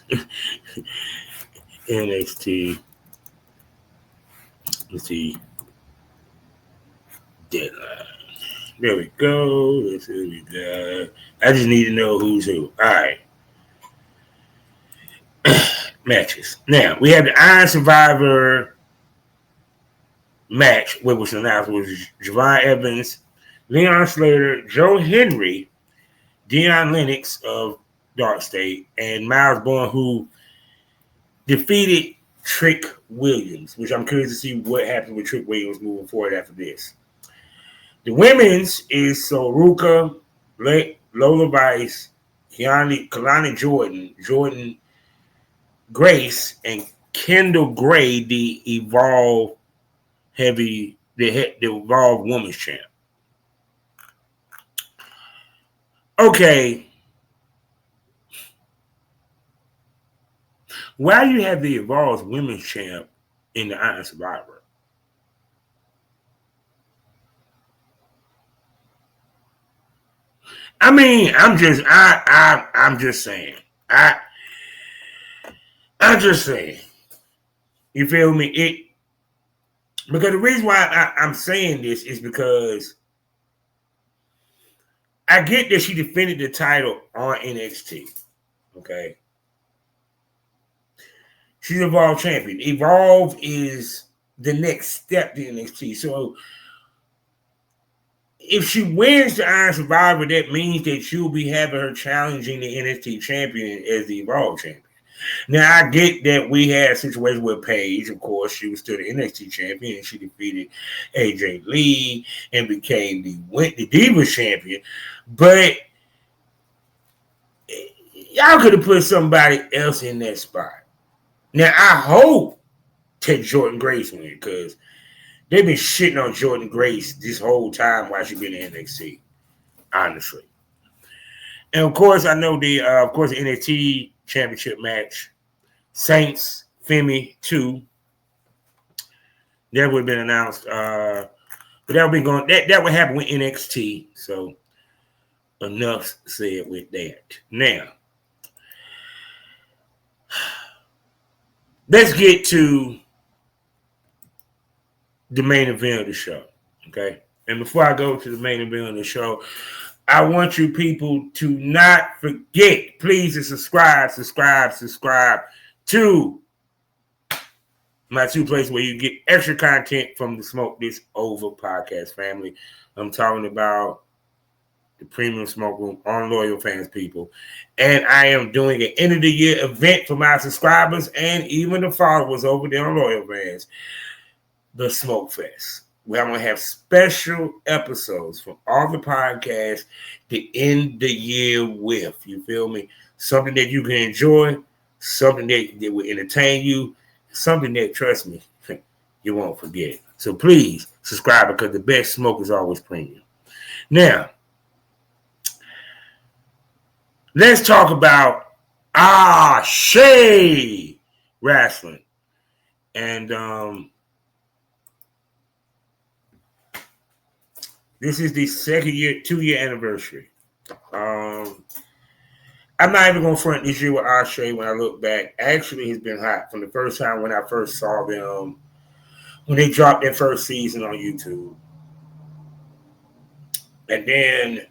NXT. Let's see. Deadline. There we go. Let's see what we got. I just need to know who's who. All right. matches. Now, we have the Iron Survivor match, which was announced was Javon Evans, Leon Slater, Joe Henry, Deion Lennox of Dark State, and Miles Bourne, who defeated Trick Williams, which I'm curious to see what happens with Trick Williams moving forward after this. The women's is Soruka, Lola Vice, Kalani Jordan Grace, and Kendall Gray, the Evolve Women's Champ. Okay. Why do you have the Evolve Women's Champ in the Iron Survivor? I mean, I'm just saying. I'm just saying. You feel me? Because the reason why I'm saying this is because I get that she defended the title on NXT. Okay. She's Evolve champion. Evolve is the next step to NXT. So if she wins the Iron Survivor, that means that she'll be having her challenging the NXT champion as the Evolve champion. Now, I get that we had a situation with Paige. Of course, she was still the NXT champion, and she defeated AJ Lee and became the Divas champion. But y'all could have put somebody else in that spot. Now, I hope that Jordan Grace win, because they've been shitting on Jordan Grace this whole time while she's been in NXT, honestly. And of course, I know the NXT championship match, Saints Femi 2. That would have been announced, but that would be going. That would happen with NXT. So enough said with that. Now, let's get to the main event of the show. Okay, and before I go to the main event of the show, I want you people to not forget, please, to subscribe to my two places where you get extra content from the Smoke This Over podcast family. I'm talking about the Premium Smoke Room on Loyal Fans, people. And I am doing an end of the year event for my subscribers and even the followers over there on Loyal Fans, the Smoke Fest, where I'm going to have special episodes from all the podcasts to end the year with. You feel me? Something that you can enjoy, something that will entertain you, something that, trust me, you won't forget. So please subscribe, because the best smoke is always premium. Now, let's talk about Shea Wrestling. And this is the 2-year anniversary. I'm not even going to front this year with Ashe. When I look back, actually, it's been hot from the first time when I first saw them, when they dropped their first season on YouTube. And then,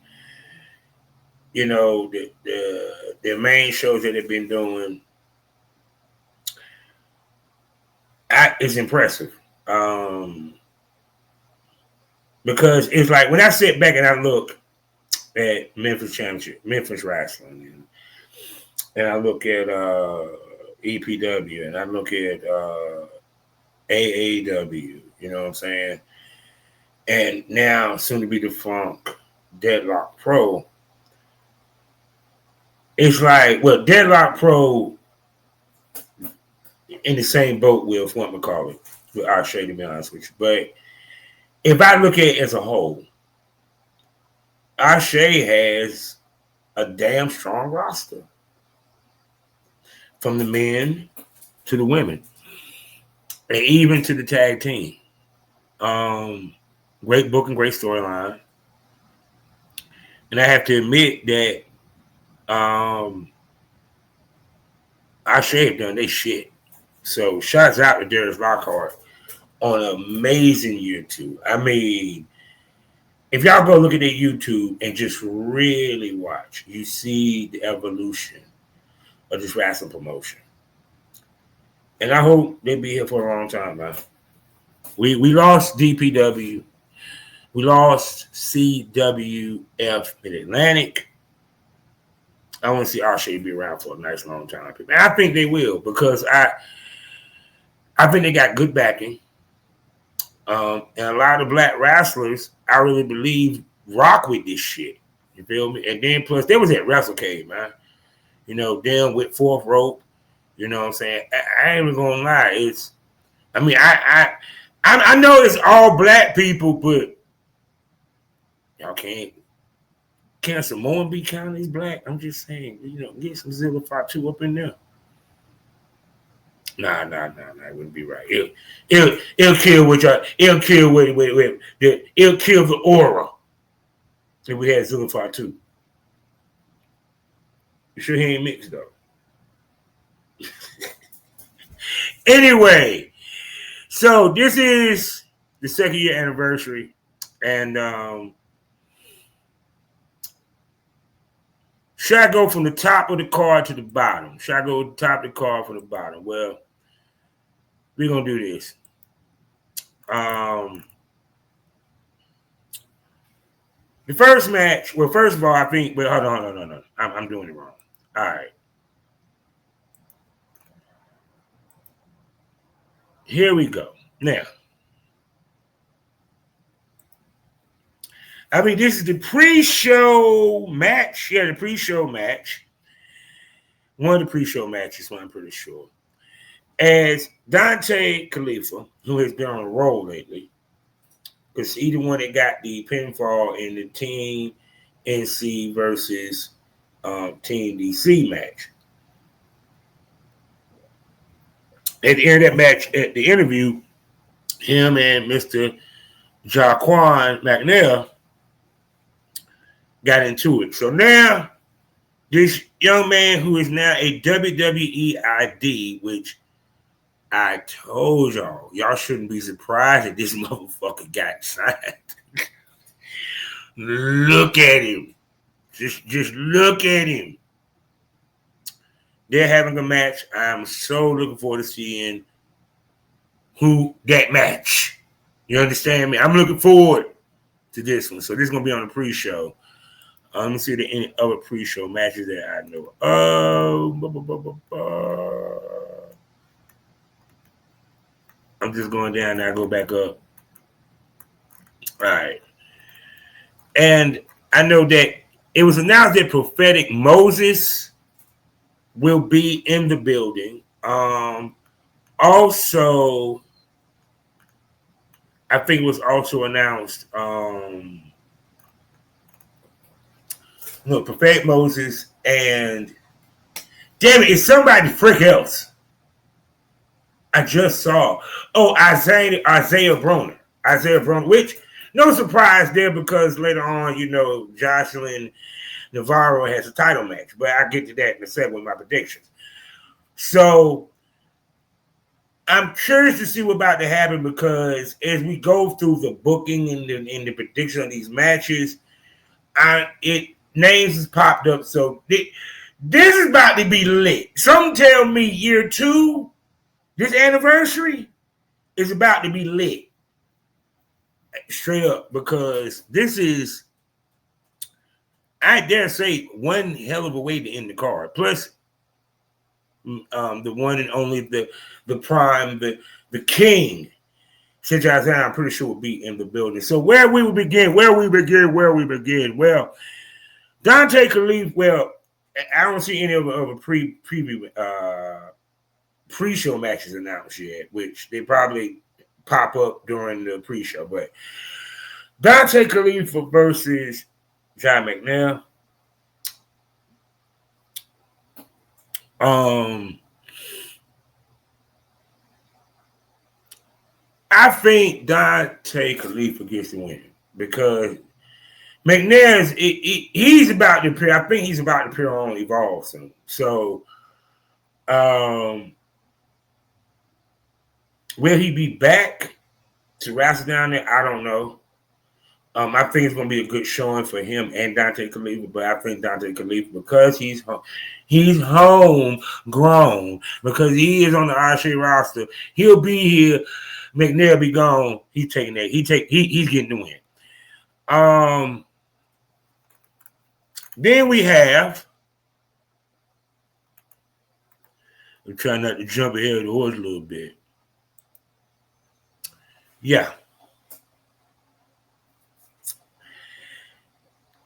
you know, the main shows that they've been doing, it's impressive. Because it's like when I sit back and I look at Memphis Championship, Memphis Wrestling, and I look at EPW, and I look at AAW, you know what I'm saying? And now, soon to be defunct, Deadlock Pro. It's like, well, Deadlock Pro in the same boat with what McCauley, with Ashe, to be honest with you. But if I look at it as a whole, Ashe has a damn strong roster. From the men to the women. And even to the tag team. Great booking, great storyline. And I have to admit that Ashe have done their shit. So shouts out to Darius Lockhart on an amazing year too. I mean, if y'all go look at their YouTube and just really watch, you see the evolution of this wrestling promotion. And I hope they'll be here for a long time, man. We lost DPW. We lost CWF Mid-Atlantic. I want to see Ashe be around for a nice long time. And I think they will, because I think they got good backing. And a lot of black wrestlers, I really believe, rock with this shit. You feel me? And then plus, they was at WrestleCade, man. You know, them with Fourth Rope. You know what I'm saying? I ain't even gonna lie. I know it's all black people, but y'all can't Samoan be counted as black? I'm just saying, you know, get some Zilla 5-2 up in there. Nah, it wouldn't be right. It'll kill with y'all. It'll kill it'll kill the aura if we had Zilla 5-2. You sure he ain't mixed though? Anyway, so this is the 2nd year anniversary, and should I go from the top of the card to the bottom? Should I go to the top of the card from the bottom? Well, we're gonna do this. The first match. Well, first of all, I think. Well, hold on, no. I'm doing it wrong. All right. Here we go. Now, I mean, this is the pre-show match. Yeah, the pre-show match. One of the pre-show matches, I'm pretty sure. As Dante Khalifa, who has been on a roll lately, because he's the one that got the pinfall in the Team NC versus Team DC match. At the end of that match, at the interview, him and Mr. Jaquan McNair got into it. So now, this young man who is now a WWE ID, which I told y'all shouldn't be surprised that this motherfucker got signed. Look at him. Just look at him. They're having a match. I'm so looking forward to seeing who that match. You understand me? I'm looking forward to this one. So this is going to be on the pre-show. Let me see if there are any other pre-show matches that I know of. I'm just going down and I go back up. All right. And I know that it was announced that Prophetic Moses will be in the building. Also, I think it was also announced, Prophetic Moses and, damn it, it's somebody frick else. I just saw. Oh, Isaiah Broner. Isaiah Broner, which, no surprise there because later on, you know, Jocelyn Navarro has a title match. But I'll get to that in a second with my predictions. So, I'm curious to see what's about to happen because as we go through the booking and the prediction of these matches, names has popped up. So, this is about to be lit. Some tell me year 2, this anniversary is about to be lit. Straight up, because this is, I dare say, one hell of a way to end the card. Plus, the one and only, the prime, the king, Sid Isaiah, I'm pretty sure will be in the building. So where we begin? Well, Dante Khalifa, well, I don't see any of a pre-show matches announced yet, which they probably pop up during the pre-show. But Dante Khalifa versus John McNair. I think Dante Khalifa gets the win because McNair's he's about to appear. I think he's about to appear on Evolve soon. So, will he be back to wrestle down there? I don't know. I think it's going to be a good showing for him and Dante Khalifa, but I think Dante Khalifa, because he's He's homegrown because he is on the RSA roster. He'll be here. McNair be gone. He's taking that. He's getting the win. Then we have. I'm trying not to jump ahead of the horse a little bit. Yeah.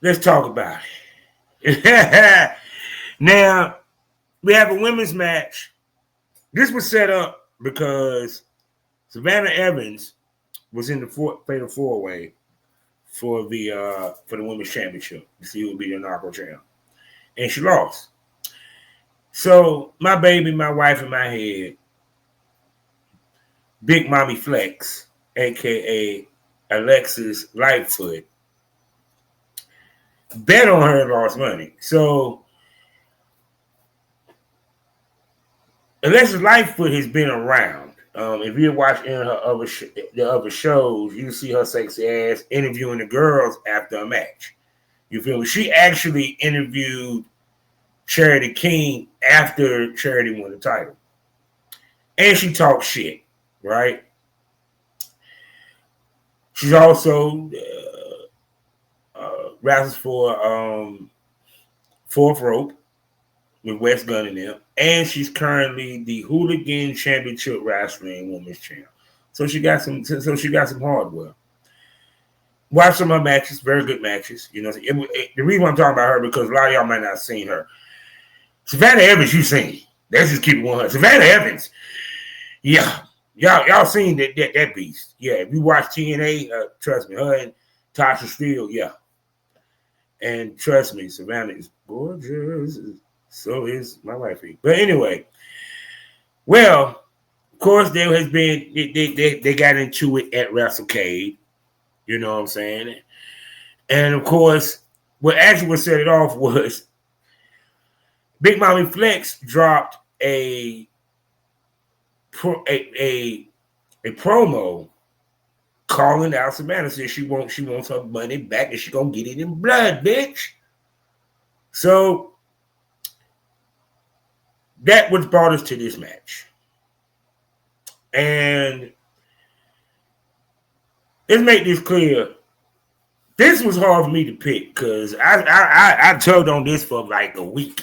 Let's talk about it. Now, we have a women's match. This was set up because Savannah Evans was in the fatal four-way for the women's championship to see who would be the knockout champ. And she lost. So my baby, my wife in my head, Big Mommy Flex, aka Alexis Lightfoot, bet on her and lost money. So Alexis Lightfoot has been around. If you watch any of her other shows, you see her sexy ass interviewing the girls after a match. You feel me? She actually interviewed Charity King after Charity won the title. And she talks shit, right? She's also wrestles for Fourth Rope with West Gunn and them. And she's currently the Hooligan Championship Wrestling Women's Champ. So she got some hardware. Watch some of her matches, very good matches. You know, the reason I'm talking about her because a lot of y'all might not have seen her. Savannah Evans, you seen. Let's just keep it 100. Savannah Evans, yeah, y'all seen that beast. Yeah, if you watch TNA, trust me, her and Tasha Steele, yeah. And trust me, Savannah is gorgeous. So is my wifey. But anyway, well, of course, there has been they got into it at WrestleCade. You know what I'm saying? And of course, what actually set it off was Big Mommy Flex dropped a promo calling out Savannah, said she wants her money back and she gonna get it in blood, bitch. So that was brought us to this match. And let's make this clear. This was hard for me to pick because I tugged on this for like a week.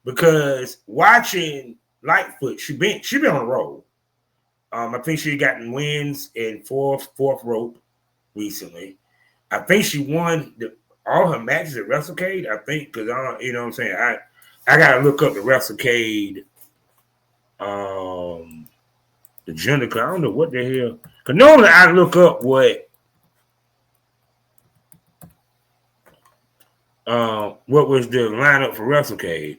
Because watching Lightfoot, she been on a roll. I think she gotten wins in fourth rope recently. I think she won all her matches at WrestleCade. I think because you know what I'm saying. I gotta look up the WrestleCade agenda. Cause I don't know what the hell. Cause normally I look up what was the lineup for WrestleCade.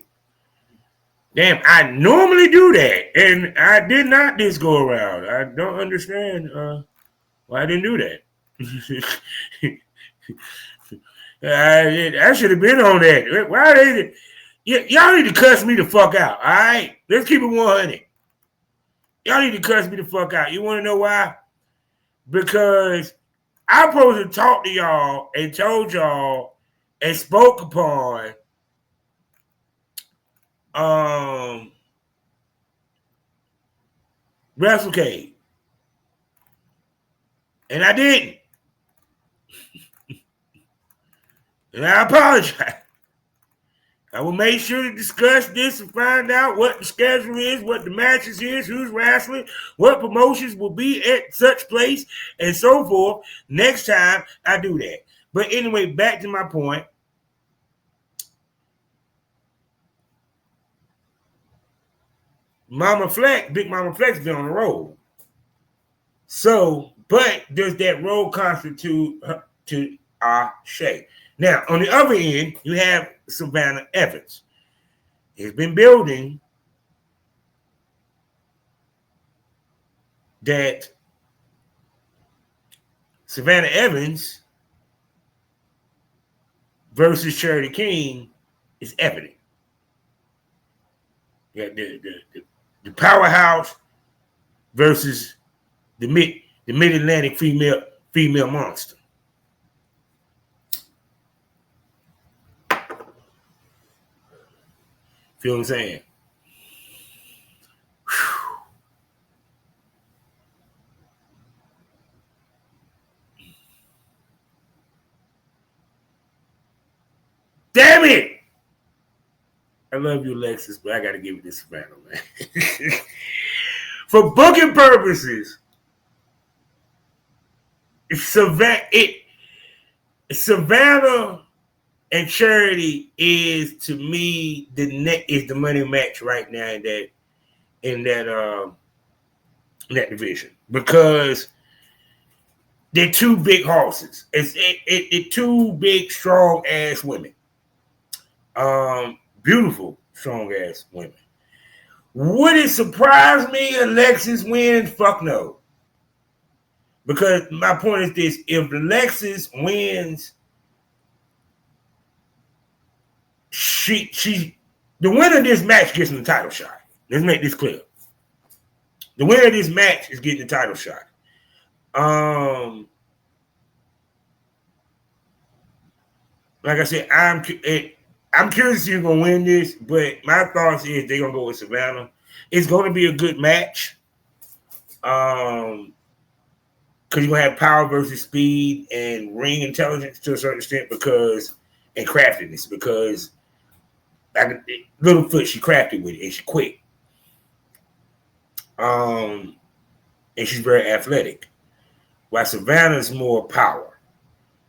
Damn, I normally do that, and I did not this go around. I don't understand why I didn't do that. I should have been on that. Why they? Y'all need to cuss me the fuck out. All right, let's keep it 100. Y'all need to cuss me the fuck out. You want to know why? Because I'm supposed to talk to y'all and told y'all and spoke upon WrestleCade. And I didn't. And I apologize. I will make sure to discuss this and find out what the schedule is, what the matches is, who's wrestling, what promotions will be at such place, and so forth next time I do that. But anyway, back to my point. Big Mama Flex been on the road. So, but does that road constitute to Shay? Now, on the other end, you have Savannah Evans. He's been building that Savannah Evans versus Charity King is evident. Yeah, the powerhouse versus the mid-Atlantic female monster. Feel what I'm saying? Whew. Damn it! I love you, Alexis, but I got to give it to Savannah, man. For booking purposes, Savannah and Charity is, to me, is the money match right now in that division, because they're two big horses. It's two big, strong ass women. Beautiful, strong ass women. Would it surprise me Alexis wins? Fuck no. Because my point is this: if Alexis wins, she the winner of this match gets the title shot. Let's make this clear. The winner of this match is getting the title shot. Like I said, I'm curious if you're gonna win this, but my thoughts is they're gonna go with Savannah. It's gonna be a good match. Because you're gonna have power versus speed and ring intelligence to a certain extent, and craftiness, because Littlefoot, she crafty with it and she quick. And she's very athletic. While Savannah's more power.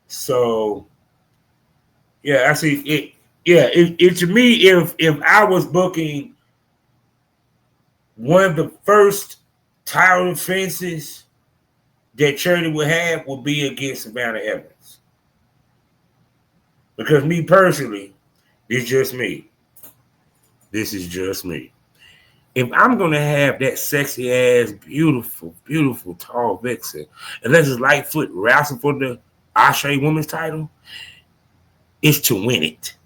So yeah, I see it. Yeah, it to me, if I was booking one of the first title defenses that Charity would have would be against Savannah Evans. Because me personally, this is just me. This is just me. If I'm gonna have that sexy ass, beautiful, beautiful, tall vixen, unless it's Lightfoot wrestling for the Ashe Women's title, it's to win it.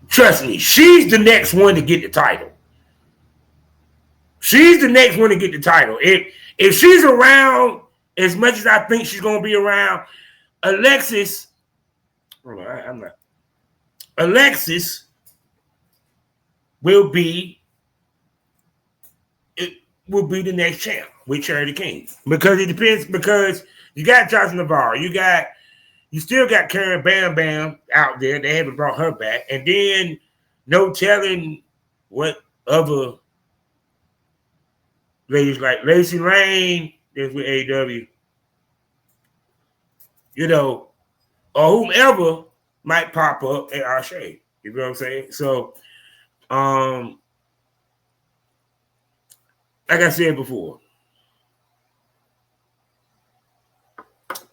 Trust me, she's the next one to get the title. She's the next one to get the title. If she's around as much as I think she's gonna be around, Alexis will be the next champ with Charity King. Because it depends, because you got Johnson Navarro, you still got Karen Bam Bam out there. They haven't brought her back. And then no telling what other ladies like Lacey Lane is with AEW. Or whomever might pop up at Ashe. You know what I'm saying? So, like I said before,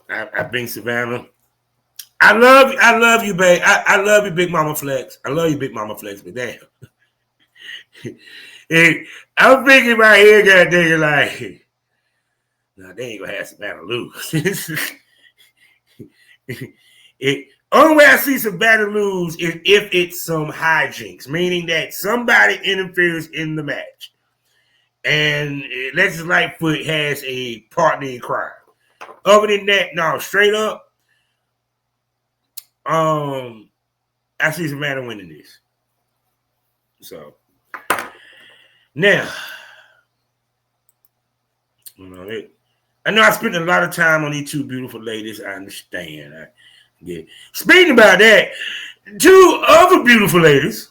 I bring Savannah. I love you, babe. I love you, Big Mama Flex. I love you, Big Mama Flex, but damn. I'm thinking right here, goddamn, like, no, they ain't gonna have Savannah lose. Only way I see Savannah lose is if it's some hijinks, meaning that somebody interferes in the match. And Alexis Lightfoot has a partner in crime. Other than that, no, straight up, I see Savannah winning this. So now, I know I spent a lot of time on these two beautiful ladies. I understand. Yeah. Speaking about that, two other beautiful ladies,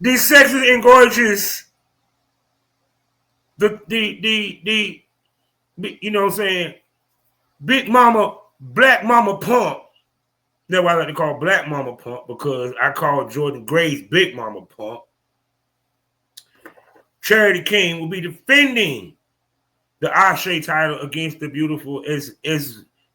these sexy and gorgeous, the you know what I'm saying, Big Mama, Black Mama Pump. That's why I like to call Black Mama Pump, because I call Jordan Grace Big Mama Pump. Charity King will be defending the Ashe title against the beautiful, is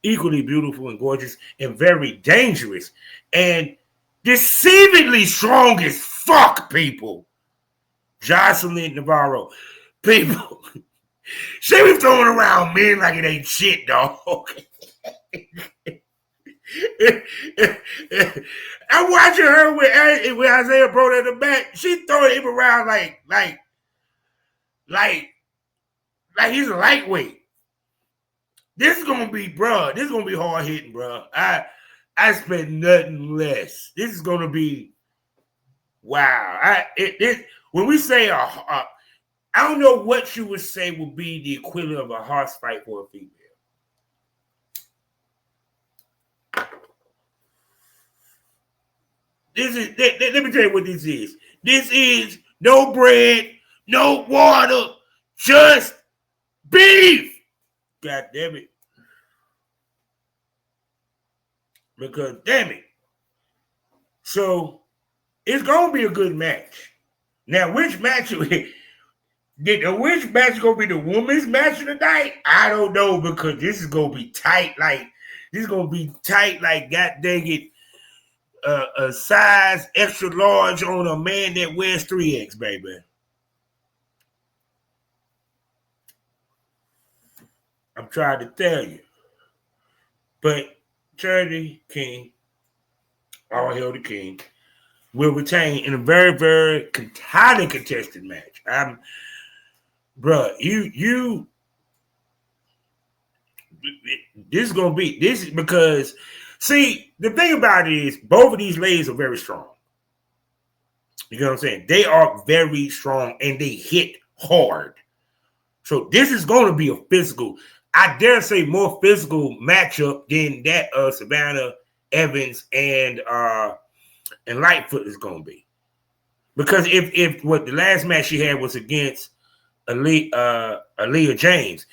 equally beautiful and gorgeous and very dangerous and deceivingly strong as fuck, people, Jocelyn Navarro. People, she be throwing around men like it ain't shit, dog. I'm watching her with Isaiah Broder in the back. She throwing him around like he's a lightweight. This is gonna be, bruh. This is gonna be hard hitting, bruh. I spent nothing less. This is gonna be wow. When we say I don't know what you would say would be the equivalent of a horse fight for a female. This is let me tell you what this is. This is no bread, no water, just beef. God damn it. Because damn it. So it's gonna be a good match. Now, which match is gonna be the women's match of the night? I don't know, because this is gonna be tight. Like god dang it. A size extra large on a man that wears 3X, baby. I'm trying to tell you. But Charity King, all hail the king, will retain in a very, very highly contested match. This is gonna be this is because see, the thing about it is both of these ladies are very strong. You know what I'm saying? They are very strong and they hit hard. So this is going to be a physical, I dare say, more physical matchup than that of Savannah Evans and Lightfoot is going to be. Because if what the last match she had was against Aaliyah James,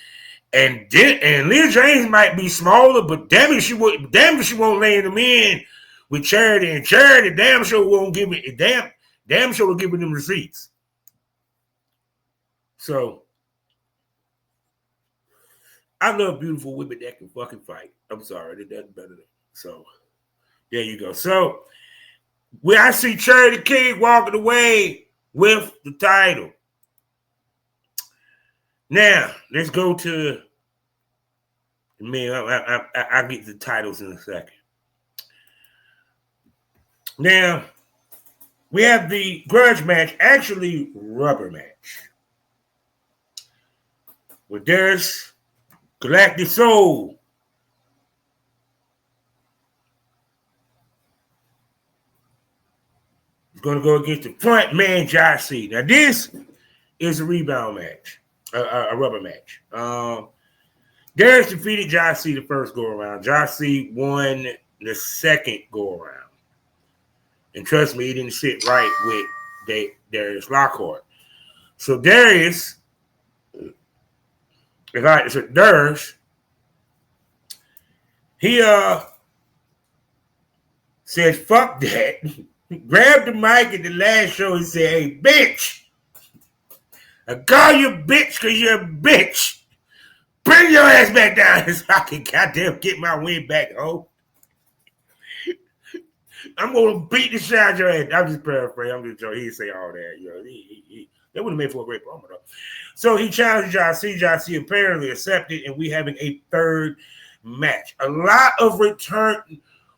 and Leah James might be smaller, but damn if she won't lay them in with Charity, and Charity damn sure won't give me damn sure will give them receipts. So I love beautiful women that can fucking fight. I'm sorry, that doesn't better than so. There you go. So when I see Charity King walking away with the title. Now, let's go to I'll get the titles in a second. Now, we have the grudge match, actually rubber match. With there's Galactic Soul. He's going to go against the front man, Josh C. Now, this is a rebound match. A rubber match. Darius defeated Josh C the first go around. Josh C won the second go around. And trust me, he didn't sit right with Darius Lockhart. So Darius, he said, fuck that. Grabbed the mic at the last show and said, hey, bitch. I call you bitch because you're a bitch. Bring your ass back down so I can goddamn get my win back home. I'm going to beat the shit out of your ass. I'm just paraphrasing. I'm just joking. He didn't say all that. You know, that would have made for a great promo, though. So he challenged Josh C. Josh C. apparently accepted, and we having a third match. A lot of return,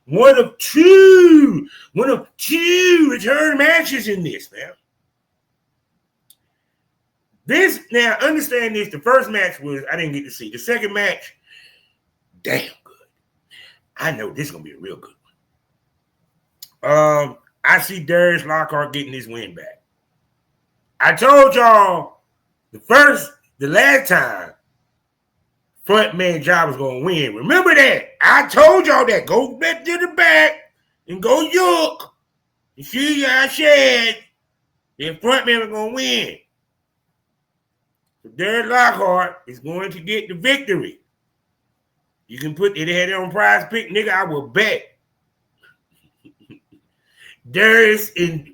one of two return matches in this, man. This, now, understand this, the first match was, I didn't get to see. The second match, damn good. I know this is going to be a real good one. I see Darius Lockhart getting his win back. I told y'all the last time front man job was going to win. Remember that. I told y'all that. Go back to the back and go yoke. You see, I said the front man was going to win. So Darius Lockhart is going to get the victory. You can put it had it on prize pick, nigga. I will bet. Darius and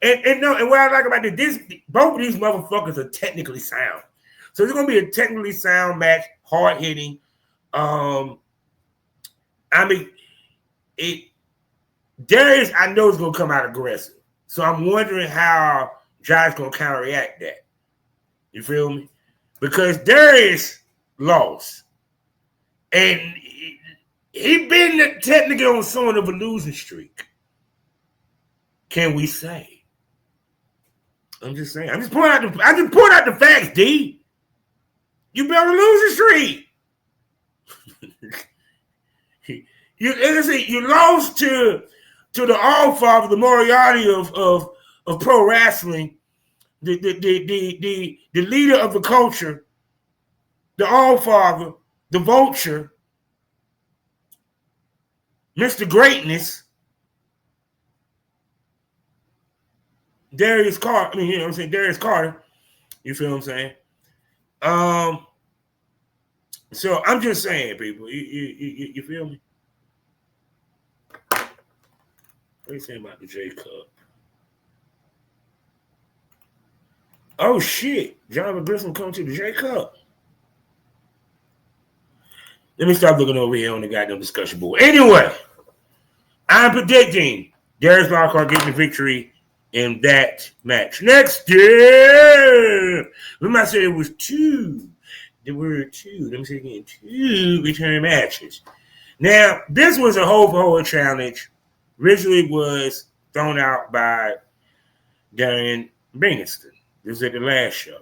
what I like about this, both of these motherfuckers are technically sound. So it's gonna be a technically sound match, hard hitting. Darius, I know is gonna come out aggressive. So I'm wondering how Josh's gonna counteract that. You feel me? Because Darius lost. And he been technically on somewhat of a losing streak. Can we say? I'm just saying. I just point out the facts, D. You been on a losing streak. You lost to the All-Father, the Moriarty of pro wrestling, the leader of the culture, the All-Father, the Vulture, Mr. Greatness, Darius Carter. I mean, you know what I'm saying? Darius Carter. You feel what I'm saying? So I'm just saying, people. You feel me? What are you saying about the J Cup? Oh shit! Jonathan Grissom come to the J Cup. Let me stop looking over here on the goddamn discussion board. Anyway, I'm predicting Darius Lockhart getting the victory in that match. Next year, remember I said it was two. There were two. Let me say again, two return matches. Now, this was a hole-for-hole challenge. Originally was thrown out by Darren Bingiston. This was at the last show.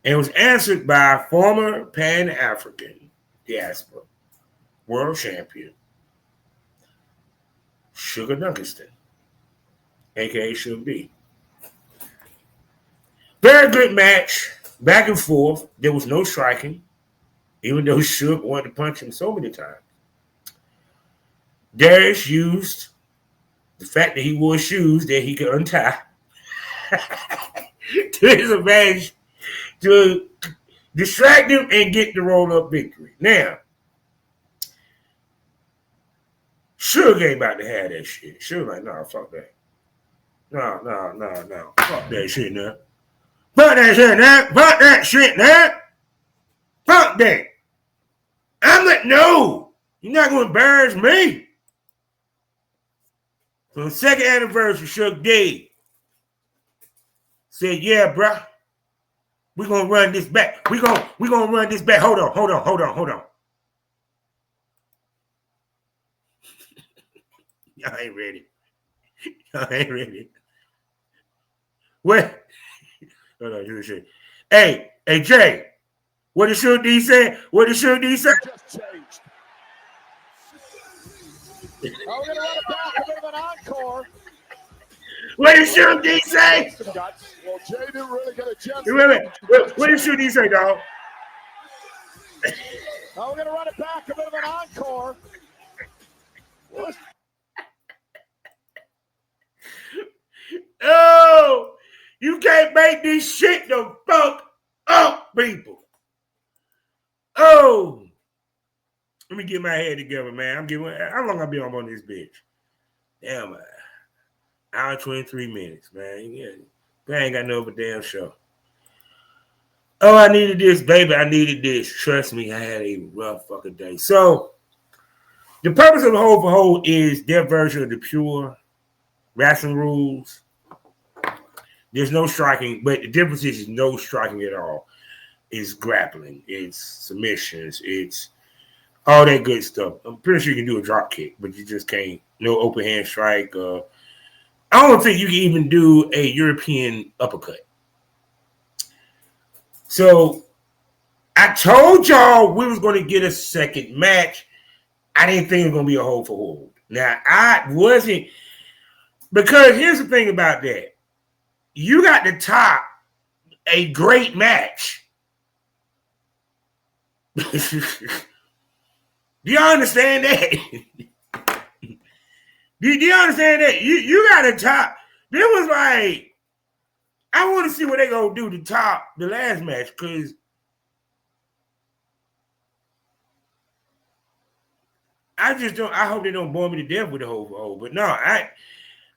And it was answered by former Pan-African diaspora world champion Sugar Dunkerston, a.k.a. Sugar D. Very good match, back and forth. There was no striking, even though Sugar wanted to punch him so many times. Darius used the fact that he wore shoes that he could untie to his advantage to distract him and get the roll-up victory. Now, Sugar ain't about to have that shit. Sugar like, no, fuck that. No. Fuck that shit now. Fuck that shit now. Fuck that shit now. Fuck that. No. You're not going to embarrass me. So the second anniversary, Suge D said, yeah, bruh. We're going to run this back. We're gonna run this back. Hold on. Y'all ain't ready. What? Hold on, do shit. Hey, Jay. What did Suge D say? Just changed. We're going to run it back, a bit of an encore. What did Suge D say? Well, Jay didn't really get a chance. What did Suge D say, dog? Now we're going to run it back, a bit of an encore. Oh, you can't make this shit the fuck up, people. Oh, let me get my head together, man. How long I been on this bitch? Damn, hour 23 minutes, man. Yeah, I ain't got no other damn show. Oh, I needed this, baby. I needed this. Trust me, I had a rough fucking day. So, the purpose of the Hole for Hole is their version of the pure wrestling rules. There's no striking, but the difference is no striking at all. It's grappling, it's submissions, it's all that good stuff. I'm pretty sure you can do a drop kick, but you just can't. No open hand strike. I don't think you can even do a European uppercut. So I told y'all we was going to get a second match. I didn't think it was going to be a hold for hold. Now, I wasn't, because here's the thing about that. You got to top a great match. Do you understand that? Do you understand that? You got to top. This was like, I want to see what they going to do to top the last match, because I hope they don't bore me to death with the whole. But no,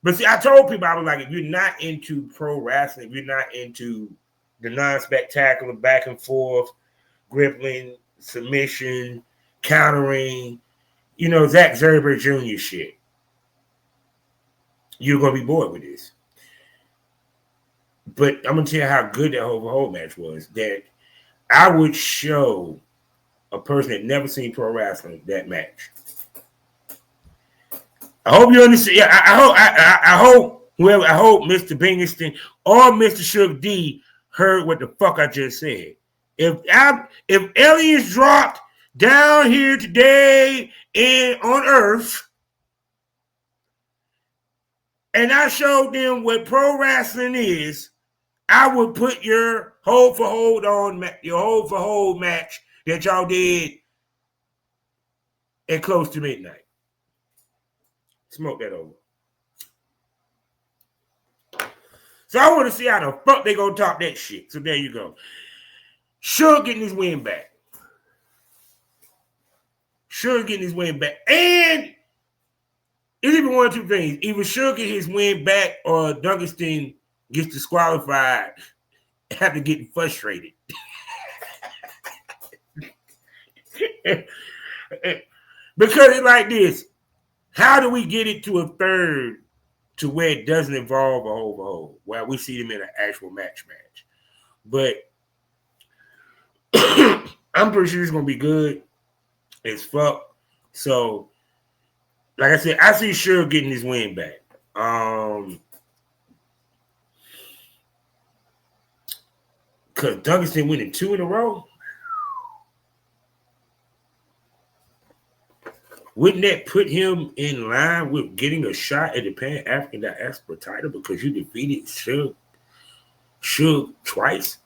but see, I told people, I was like, if you're not into pro wrestling, if you're not into the non-spectacular back and forth, gripping, submission, countering, Zack Sabre Jr. shit, you're going to be bored with this. But I'm going to tell you how good that whole match was, that I would show a person that never seen pro wrestling that match. I hope you understand. I hope Mr. Bingiston or Mr. Suge D heard what the fuck I just said. If aliens dropped, down here today on Earth, and I showed them what pro wrestling is, I would put your hold for hold match that y'all did at close to midnight. Smoke that over. So I want to see how the fuck they gonna top that shit. So there you go. Suge getting his win back. And it's even one of two things. Either Suge get his win back or Duncan gets disqualified after getting frustrated. Because it's like this. How do we get it to a third to where it doesn't involve a hold? Well, we see them in an actual match. But I'm pretty sure it's going to be good as fuck. So, like I said, I see Suge getting his win back. Because Duncan winning 2 in a row. Wouldn't that put him in line with getting a shot at the Pan-African Diaspora title because you defeated Suge twice?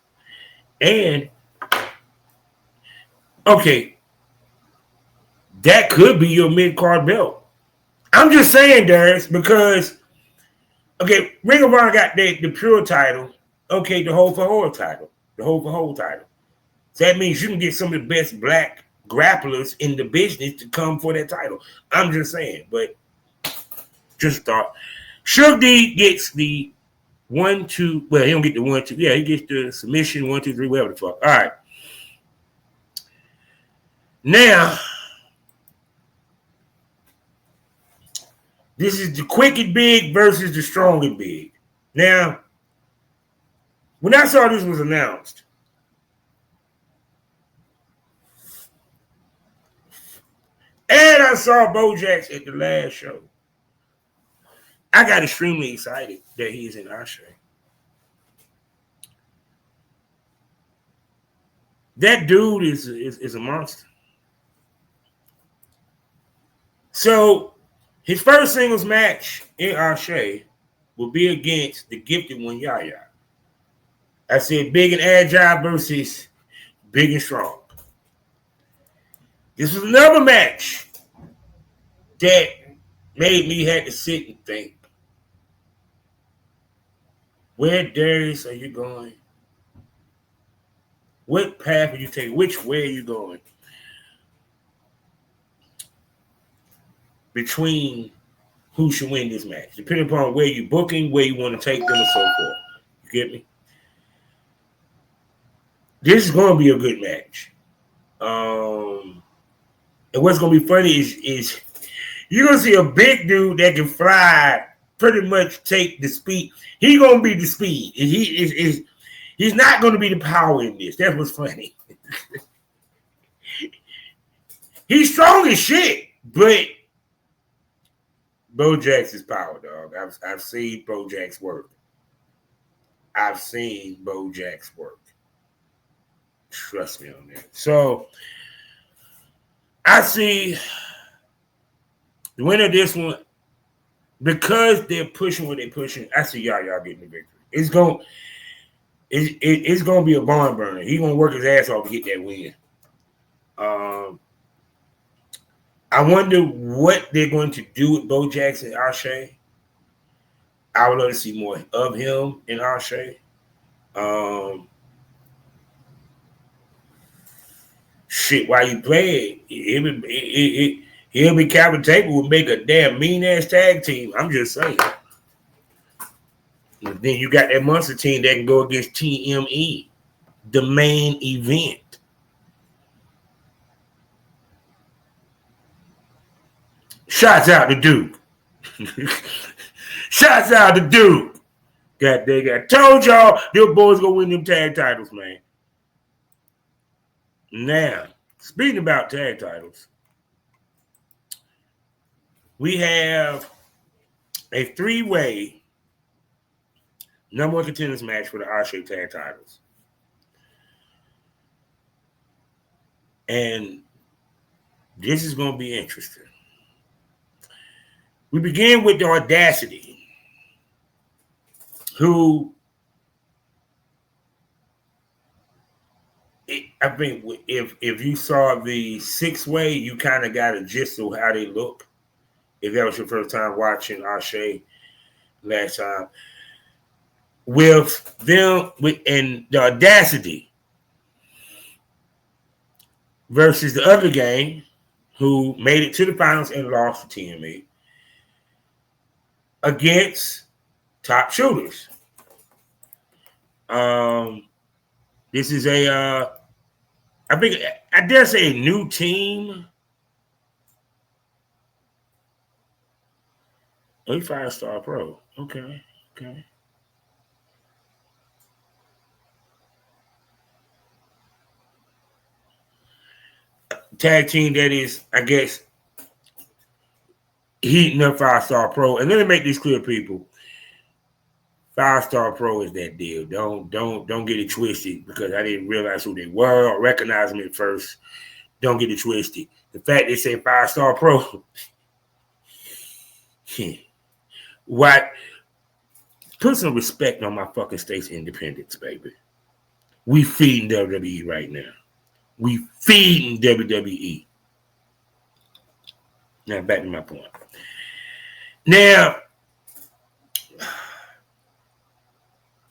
And, okay, that could be your mid-card belt. I'm just saying, Darius, because, okay, Ring of Honor got the pure title. Okay, the hold for hold title. So that means you can get some of the best black grapplers in the business to come for that title. I'm just saying, but just thought. Suge D gets the 1-2. Well, he don't get the 1-2. Yeah, he gets the submission 1-2-3, whatever the fuck. All right. Now, this is the quick and big versus the strong and big. Now, when I saw this was announced, and I saw Bojack at the last show, I got extremely excited that he's in our show. That dude is a monster. So his first singles match in Ashe will be against the gifted one, Yaya. I said big and agile versus big and strong. This was another match that made me have to sit and think. Where, Darius, are you going? What path are you taking? Which way are you going? Between who should win this match, depending upon where you're booking, where you want to take them, and so forth. You get me? This is going to be a good match. And what's going to be funny is you're going to see a big dude that can fly, pretty much take the speed. He's going to be the speed. He's not going to be the power in this. That's what's funny. He's strong as shit, but Bojack's his power, dog. I've seen Bojack's work. Trust me on that. So I see the winner of this one, because they're pushing what they're pushing. I see y'all getting the victory. It's gonna be a barn burner. He's gonna work his ass off to get that win. I wonder what they're going to do with Bo Jackson and Ashe. I would love to see more of him in Ashe. Shit, while you play it, he'll be Captain Table would make a damn mean ass tag team. I'm just saying. And then you got that monster team that can go against TME, the main event. Shouts out to Duke. Shouts out to Duke. God dang it. I told y'all them boys gonna win them tag titles, man. Now, speaking about tag titles, we have a 3-way number 1 contenders match for the Ashe tag titles. And This is going to be interesting. We begin with the Audacity, who I think if you saw the 6-way, you kind of got a gist of how they look. If that was your first time watching Ashe last time, with them and the Audacity versus the other gang, who made it to the finals and lost to TME, against Top Shooters. This is I dare say a new team. A 5-star pro. Okay. Tag team that is, I guess, heating up 5-star pro. And let me make this clear, people. 5-star pro is that deal. Don't get it twisted because I didn't realize who they were or recognize them at first. Don't get it twisted. The fact they say 5-star pro, what? Put some respect on my fucking state's independence, baby. We feeding WWE right now. We feeding WWE. Now back to my point. Now,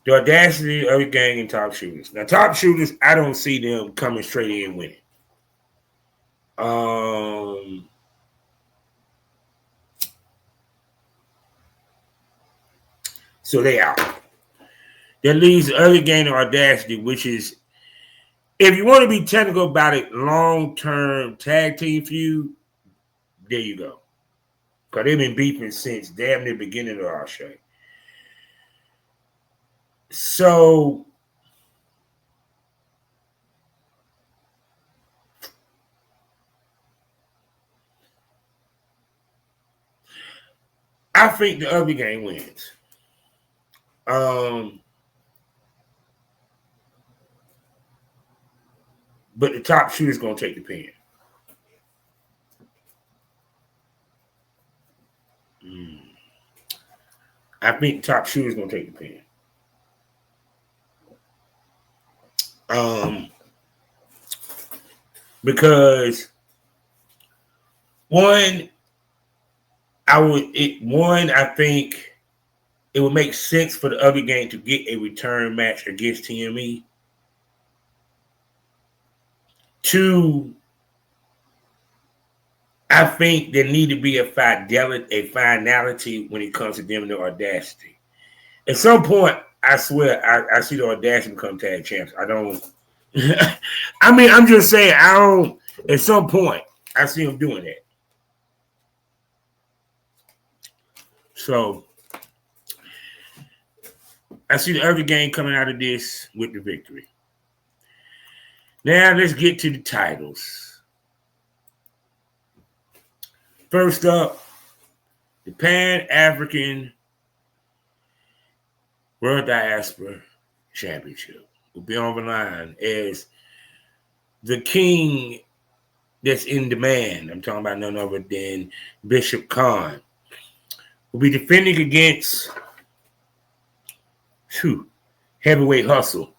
the Audacity of the gang and Top Shooters. Now, Top Shooters, I don't see them coming straight in and winning. So they out. That leaves the other gang of Audacity, which is, if you want to be technical about it, long-term tag team feud, there you go. Because they've been beefing since damn near the beginning of our show. So, I think the other gang wins. But the Top Shooter's going to take the pin. I think the Top Shooter's going to take the pin. Because I think it would make sense for the other gang to get a return match against TME. 2, I think there need to be a finality when it comes to them and the Audacity. At some point, I swear, I see the Audacity become tag champs. I don't. I mean, I'm just saying, I don't. At some point, I see them doing that. So, I see the other gang coming out of this with the victory. Now, let's get to the titles. First up, the Pan-African World Diaspora Championship will be on the line as the king that's in demand. I'm talking about none other than Bishop Khan. Will be defending against Heavyweight Hustle,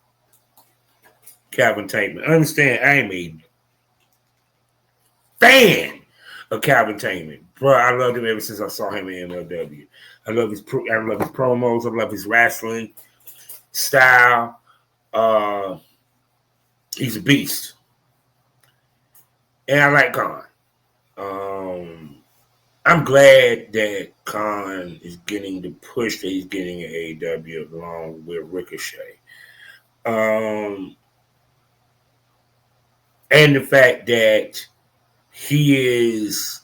Calvin Tankman. Understand, I am a fan of Calvin Tankman. Bro, I loved him ever since I saw him in MLW. I love his promos. I love his wrestling style. He's a beast. And I like Khan. I'm glad that Khan is getting the push that he's getting at AEW along with Ricochet. And the fact that he is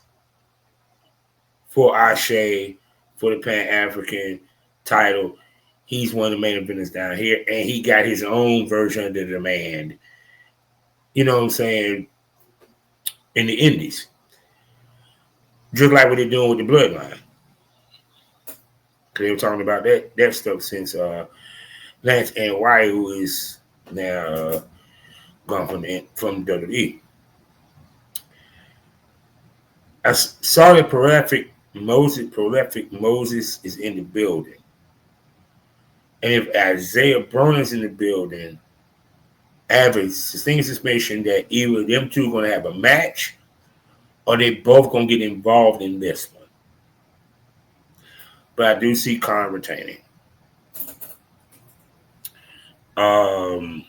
for Ashe, for the Pan-African title, he's one of the main eventers down here, and he got his own version of the demand. You know what I'm saying? In the Indies. Just like what they're doing with the Bloodline. They were talking about that stuff since Lance and Wyatt, who is now gone from WWE. I saw that Prolific Moses is in the building. And if Isaiah Broner's in the building, I have a distinct suspicion that either them two are going to have a match or they both going to get involved in this one. But I do see Khan retaining. I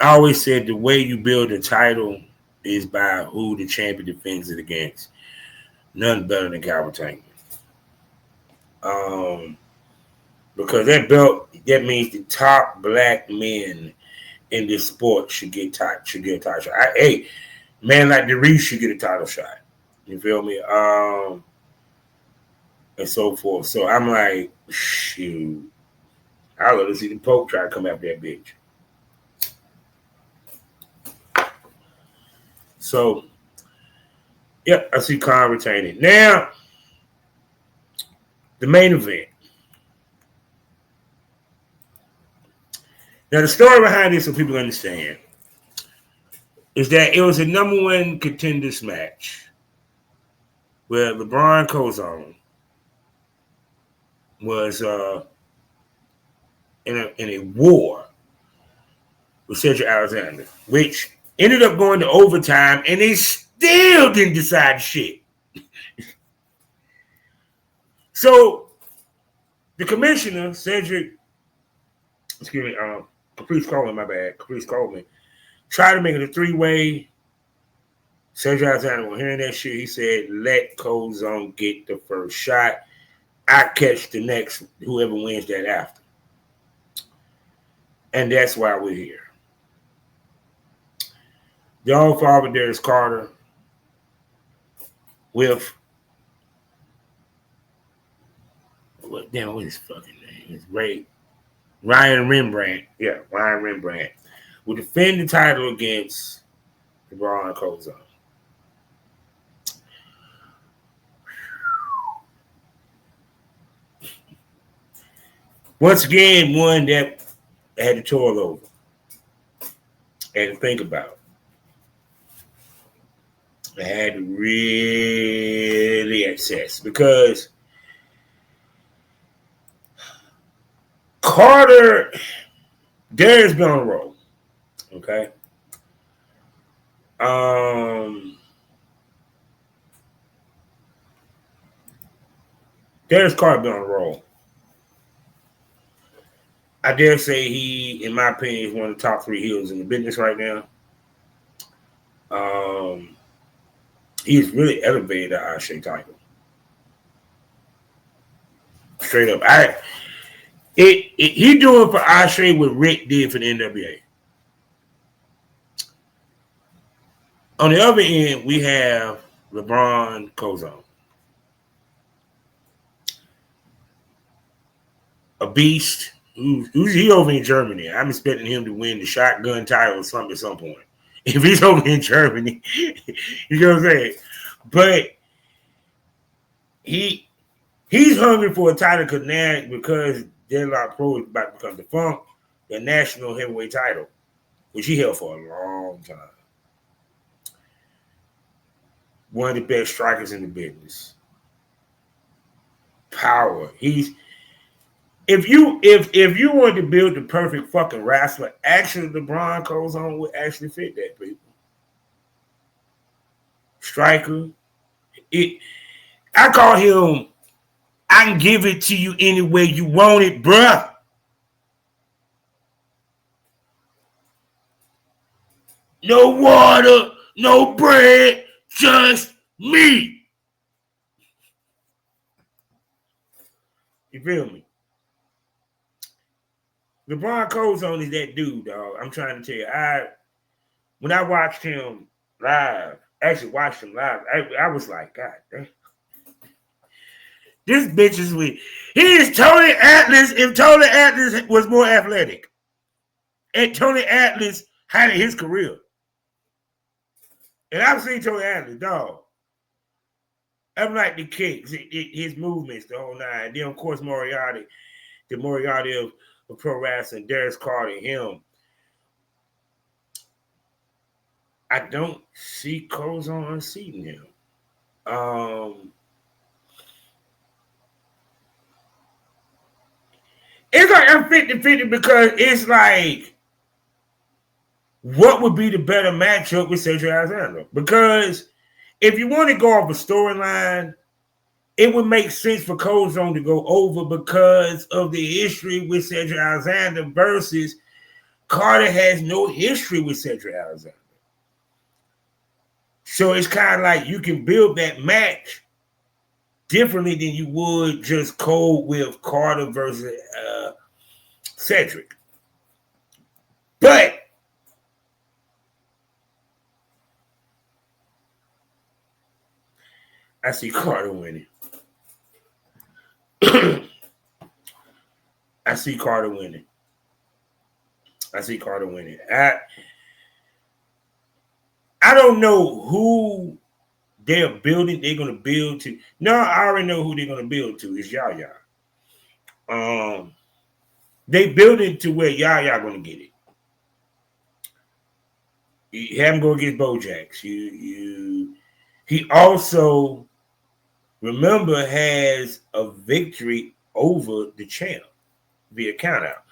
always said the way you build a title is by who the champion defends it against. None better than Calvin Tankman. Because that belt, that means the top black men in this sport should get a title shot. Hey, man like DeReese should get a title shot. You feel me? And so forth. So I'm like, shoot. I'd love to see the Pope try to come after that bitch. So, yep, I see Khan retaining. Now, the main event. Now, the story behind this, so people understand, is that it was a number one contenders match where LeBron Cozone was in a war with Cedric Alexander, which ended up going to overtime, and they still didn't decide shit. So the commissioner, Caprice Coleman, tried to make it a three-way. Cedric Alexander, when hearing that shit, he said, let Cozone get the first shot. I catch the next, whoever wins that after. And that's why we're here. The old father, Darius Carter, with what is his fucking name? It's Ryan Rembrandt. Yeah, Ryan Rembrandt will defend the title against LeBron Cozone. Once again, one that I had to toil over and to think about. I had to really assess because Darius been on the roll. Okay. Darius Carter been on the roll. I dare say he, in my opinion, is one of the top 3 heels in the business right now. He's really elevated the Ashe title. Straight up. He doing for Ashe what Rick did for the NWA. On the other end, we have LeBron Cozone. A beast. Who's he over in Germany? I'm expecting him to win the shotgun title or something at some point. If he's over in Germany, you know what I'm saying? But he's hungry for a title because Deadlock Pro is about to become defunct, the national heavyweight title, which he held for a long time. One of the best strikers in the business. Power. If you wanted to build the perfect fucking wrestler, actually LeBron Cozone would actually fit that, people. Striker. I call him, I can give it to you any way you want it, bruh. No water, no bread, just me. You feel me? LeBron Cozone is that dude, dog. I'm trying to tell you. When I watched him live, I was like, God damn. This bitch is weak. He is Tony Atlas if Tony Atlas was more athletic. And Tony Atlas had his career. And I've seen Tony Atlas, dog. I'm like the kicks, his movements, the whole nine. And then, of course, Moriarty of pro wrestling, Darius Carter, him. I don't see Kozone unseating him. It's like I'm 50-50 because it's like, what would be the better matchup with Cedric Alexander? Because if you want to go off a storyline, it would make sense for Kozone to go over because of the history with Cedric Alexander versus Carter has no history with Cedric Alexander. So it's kind of like you can build that match differently than you would just Cole with Carter versus Cedric. But I see Carter winning. I see Carter winning. I don't know who they're building. They're going to build to. No, I already know who they're going to build to. It's Yaya. They build it to where Yaya going to get it. You have him go against Bojax. He also, remember, has a victory over the champ via count out.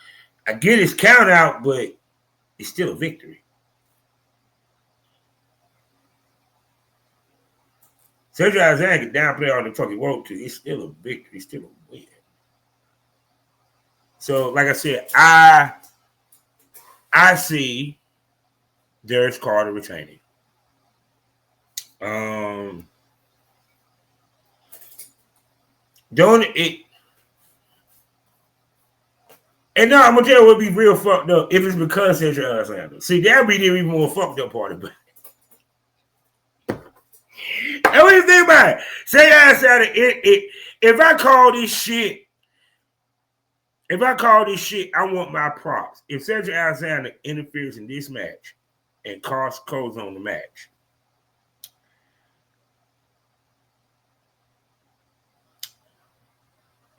I get his count out, but it's still a victory. Cedric Alexander can downplay all the fucking world to. It's still a victory. It's still a win. So, like I said, I see Darius Carter retaining. Don't it? And now I'm gonna tell you what would be real fucked up if it's because Cedric Alexander. See, that would be the even more fucked up part of it. And what do you think about it? Cedric Alexander, if I call this shit, I want my props. If Cedric Alexander interferes in this match and costs Kozone the match,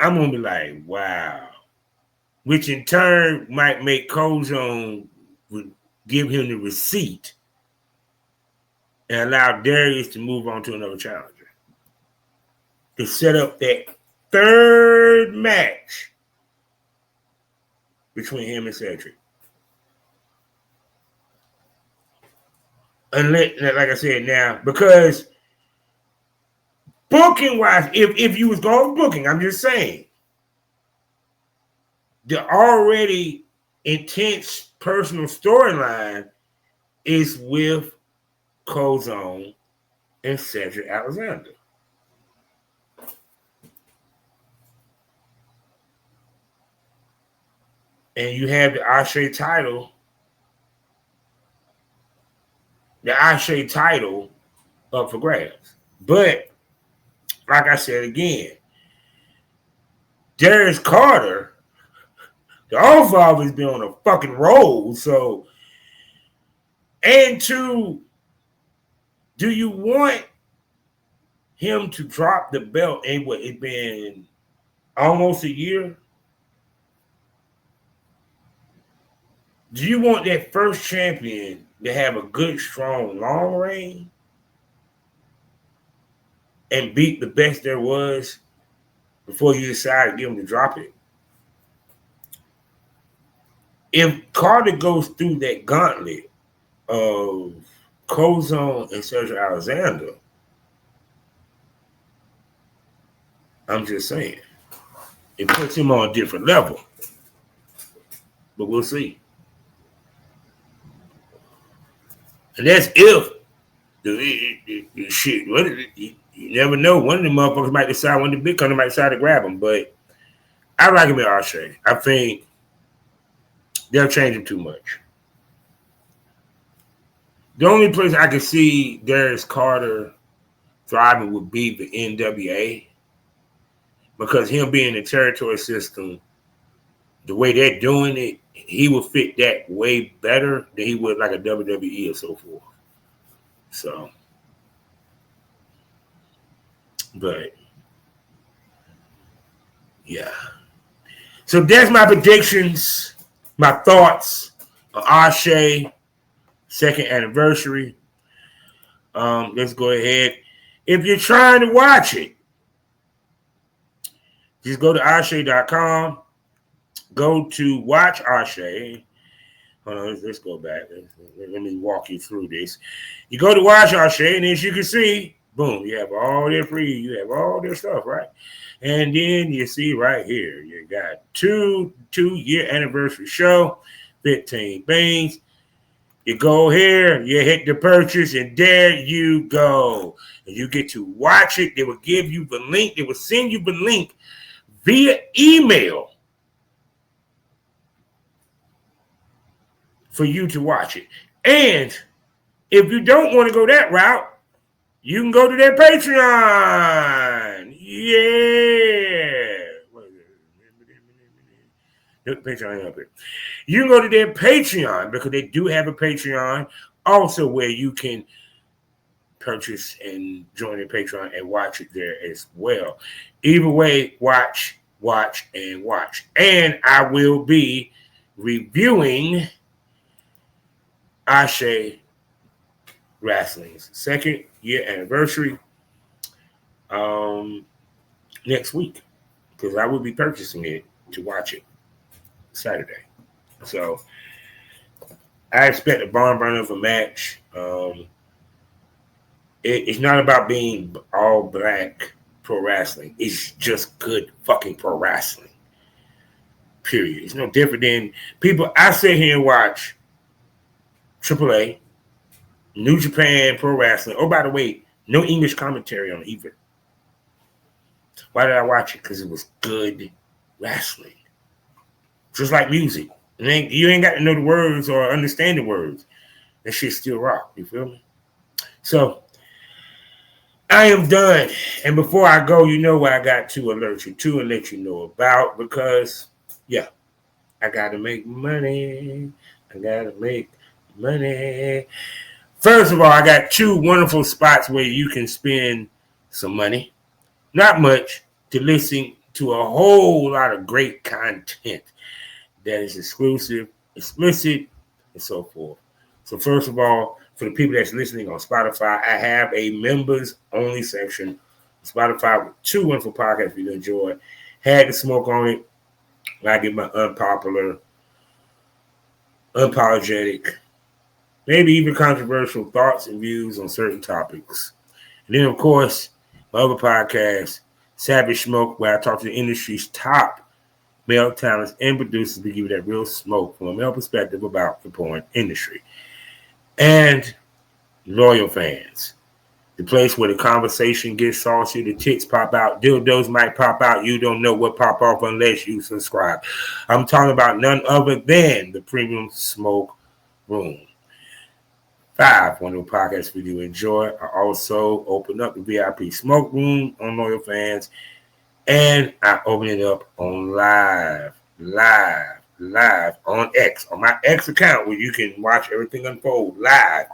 I'm gonna be like, wow. Which in turn might make Kozone give him the receipt and allow Darius to move on to another challenger. To set up that third match between him and Cedric. And like I said now, because booking wise, if you was going booking, I'm just saying, the already intense personal storyline is with Kozone and Cedric Alexander. And you have the Ashe title. The Ashe title up for grabs. But, like I said again, Darius Carter, the All-Father, has been on a fucking roll. So, and two, do you want him to drop the belt in what it's been almost a year? Do you want that first champion to have a good, strong, long reign and beat the best there was before you decide to give him to drop it? If Carter goes through that gauntlet of Kozone and Cedric Alexander, I'm just saying, it puts him on a different level. But we'll see. And that's if the shit. You never know. One of the motherfuckers might decide, one of the big companies might decide to grab him. But I like him at Ashe. I think they'll change him too much. The only place I could see Darius Carter thriving would be the NWA, because him being in the territory system, the way they're doing it, he would fit that way better than he would like a WWE or so forth. So, but yeah. So that's my predictions, my thoughts on Ashe second anniversary. Let's go ahead. If you're trying to watch it, just go to Ashe.com. Go to Watch Ashe. Hold on, let's go back. Let me walk you through this. You go to Watch Ashe, and as you can see, boom, you have all their free, you have all their stuff, right? And then you see right here, you got two-year anniversary show, 15 things. You go here, you hit the purchase, and there you go. And you get to watch it. They will give you the link. They will send you the link via email for you to watch it. And if you don't want to go that route, you can go to their Patreon. Yeah. Patreon up here. You can go to their Patreon because they do have a Patreon also where you can purchase and join their Patreon and watch it there as well. Either way, watch. And I will be reviewing Ashe Wrestling's 2nd year anniversary next week because I will be purchasing it to watch it Saturday. So I expect a barn burner of a match. It's not about being all black pro wrestling. It's just good fucking pro wrestling. Period. It's no different than people. I sit here and watch AAA, New Japan Pro Wrestling. Oh, by the way, no English commentary on either. Why did I watch it? Because it was good wrestling. Just like music. You ain't got to know the words or understand the words. That shit still rock. You feel me? So, I am done. And before I go, you know what I got to alert you to and let you know about because, yeah, I got to make money. First of all, I got 2 wonderful spots where you can spend some money. Not much to listen to a whole lot of great content that is exclusive, explicit, and so forth. So first of all, for the people that's listening on Spotify, I have a members-only section on Spotify with 2 wonderful podcasts you enjoy. Had to smoke on it. I get my unpopular, unapologetic, maybe even controversial thoughts and views on certain topics. And then, of course, my other podcast, Savage Smoke, where I talk to the industry's top male talents and producers to give you that real smoke from a male perspective about the porn industry. And Loyal Fans, the place where the conversation gets saucy, the tits pop out, dildos might pop out. You don't know what pop off unless you subscribe. I'm talking about none other than the Premium Smoke Room. 5 wonderful podcasts for you to enjoy. I also open up the VIP Smoke Room on Loyal Fans, and I open it up on live on X, on my X account where you can watch everything unfold live,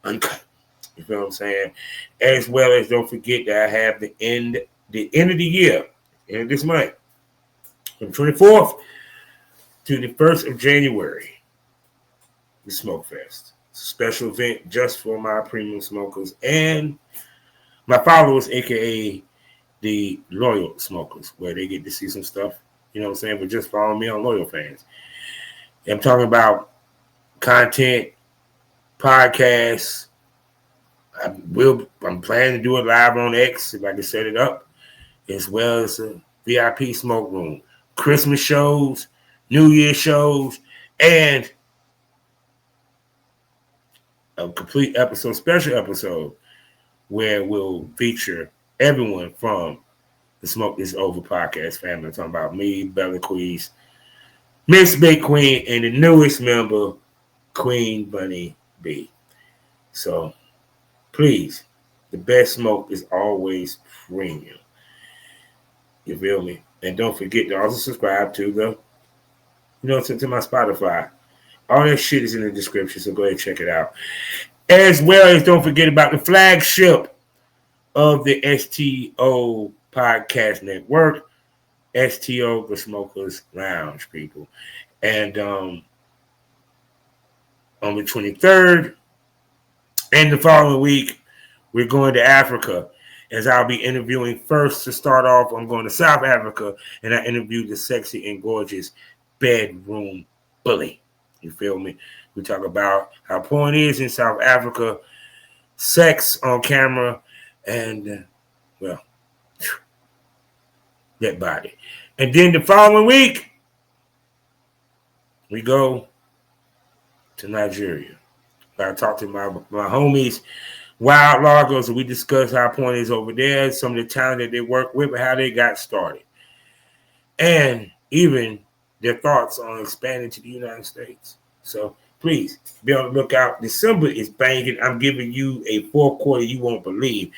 uncut. You feel what I'm saying? As well as don't forget that I have the end of the year, end of this month, from 24th to the 1st of January, the Smoke Fest. Special event just for my premium smokers and my followers, aka the loyal smokers, where they get to see some stuff, you know what I'm saying, but just follow me on Loyal Fans. I'm talking about content, podcasts. I'm planning to do it live on X if I can set it up, as well as a VIP smoke room, Christmas shows, New Year shows, and a complete episode, special episode, where we'll feature everyone from the Smoke This Over podcast family. I'm talking about me, Bella Queez, Miss Big Queen, and the newest member, Queen Bunny B. So, please, the best smoke is always premium. You feel me? And don't forget to also subscribe to to my Spotify. All that shit is in the description, so go ahead and check it out. As well as don't forget about the flagship of the STO Podcast Network, STO The Smokers Lounge, people. And on the 23rd, And the following week, we're going to Africa, as I'll be interviewing first to start off. I'm going to South Africa, and I interviewed the sexy and gorgeous bedroom bully. You feel me? We talk about how porn is in South Africa, sex on camera, and, well, that body. And then the following week, we go to Nigeria. I talked to my homies, Wild Largos, and we discussed how porn is over there, some of the talent that they work with, and how they got started. And even their thoughts on expanding to the United States. So please be on the lookout. December is banging. I'm giving you a fourth quarter you won't believe,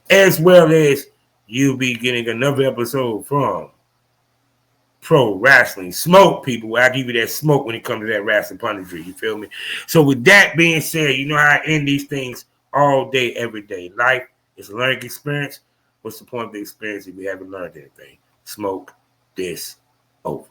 as well as you'll be getting another episode from Pro Wrestling Smoke, people. I give you that smoke when it comes to that wrestling punditry. You feel me? So with that being said, you know how I end these things all day, every day. Life is a learning experience. What's the point of the experience if we haven't learned anything? Smoke this over.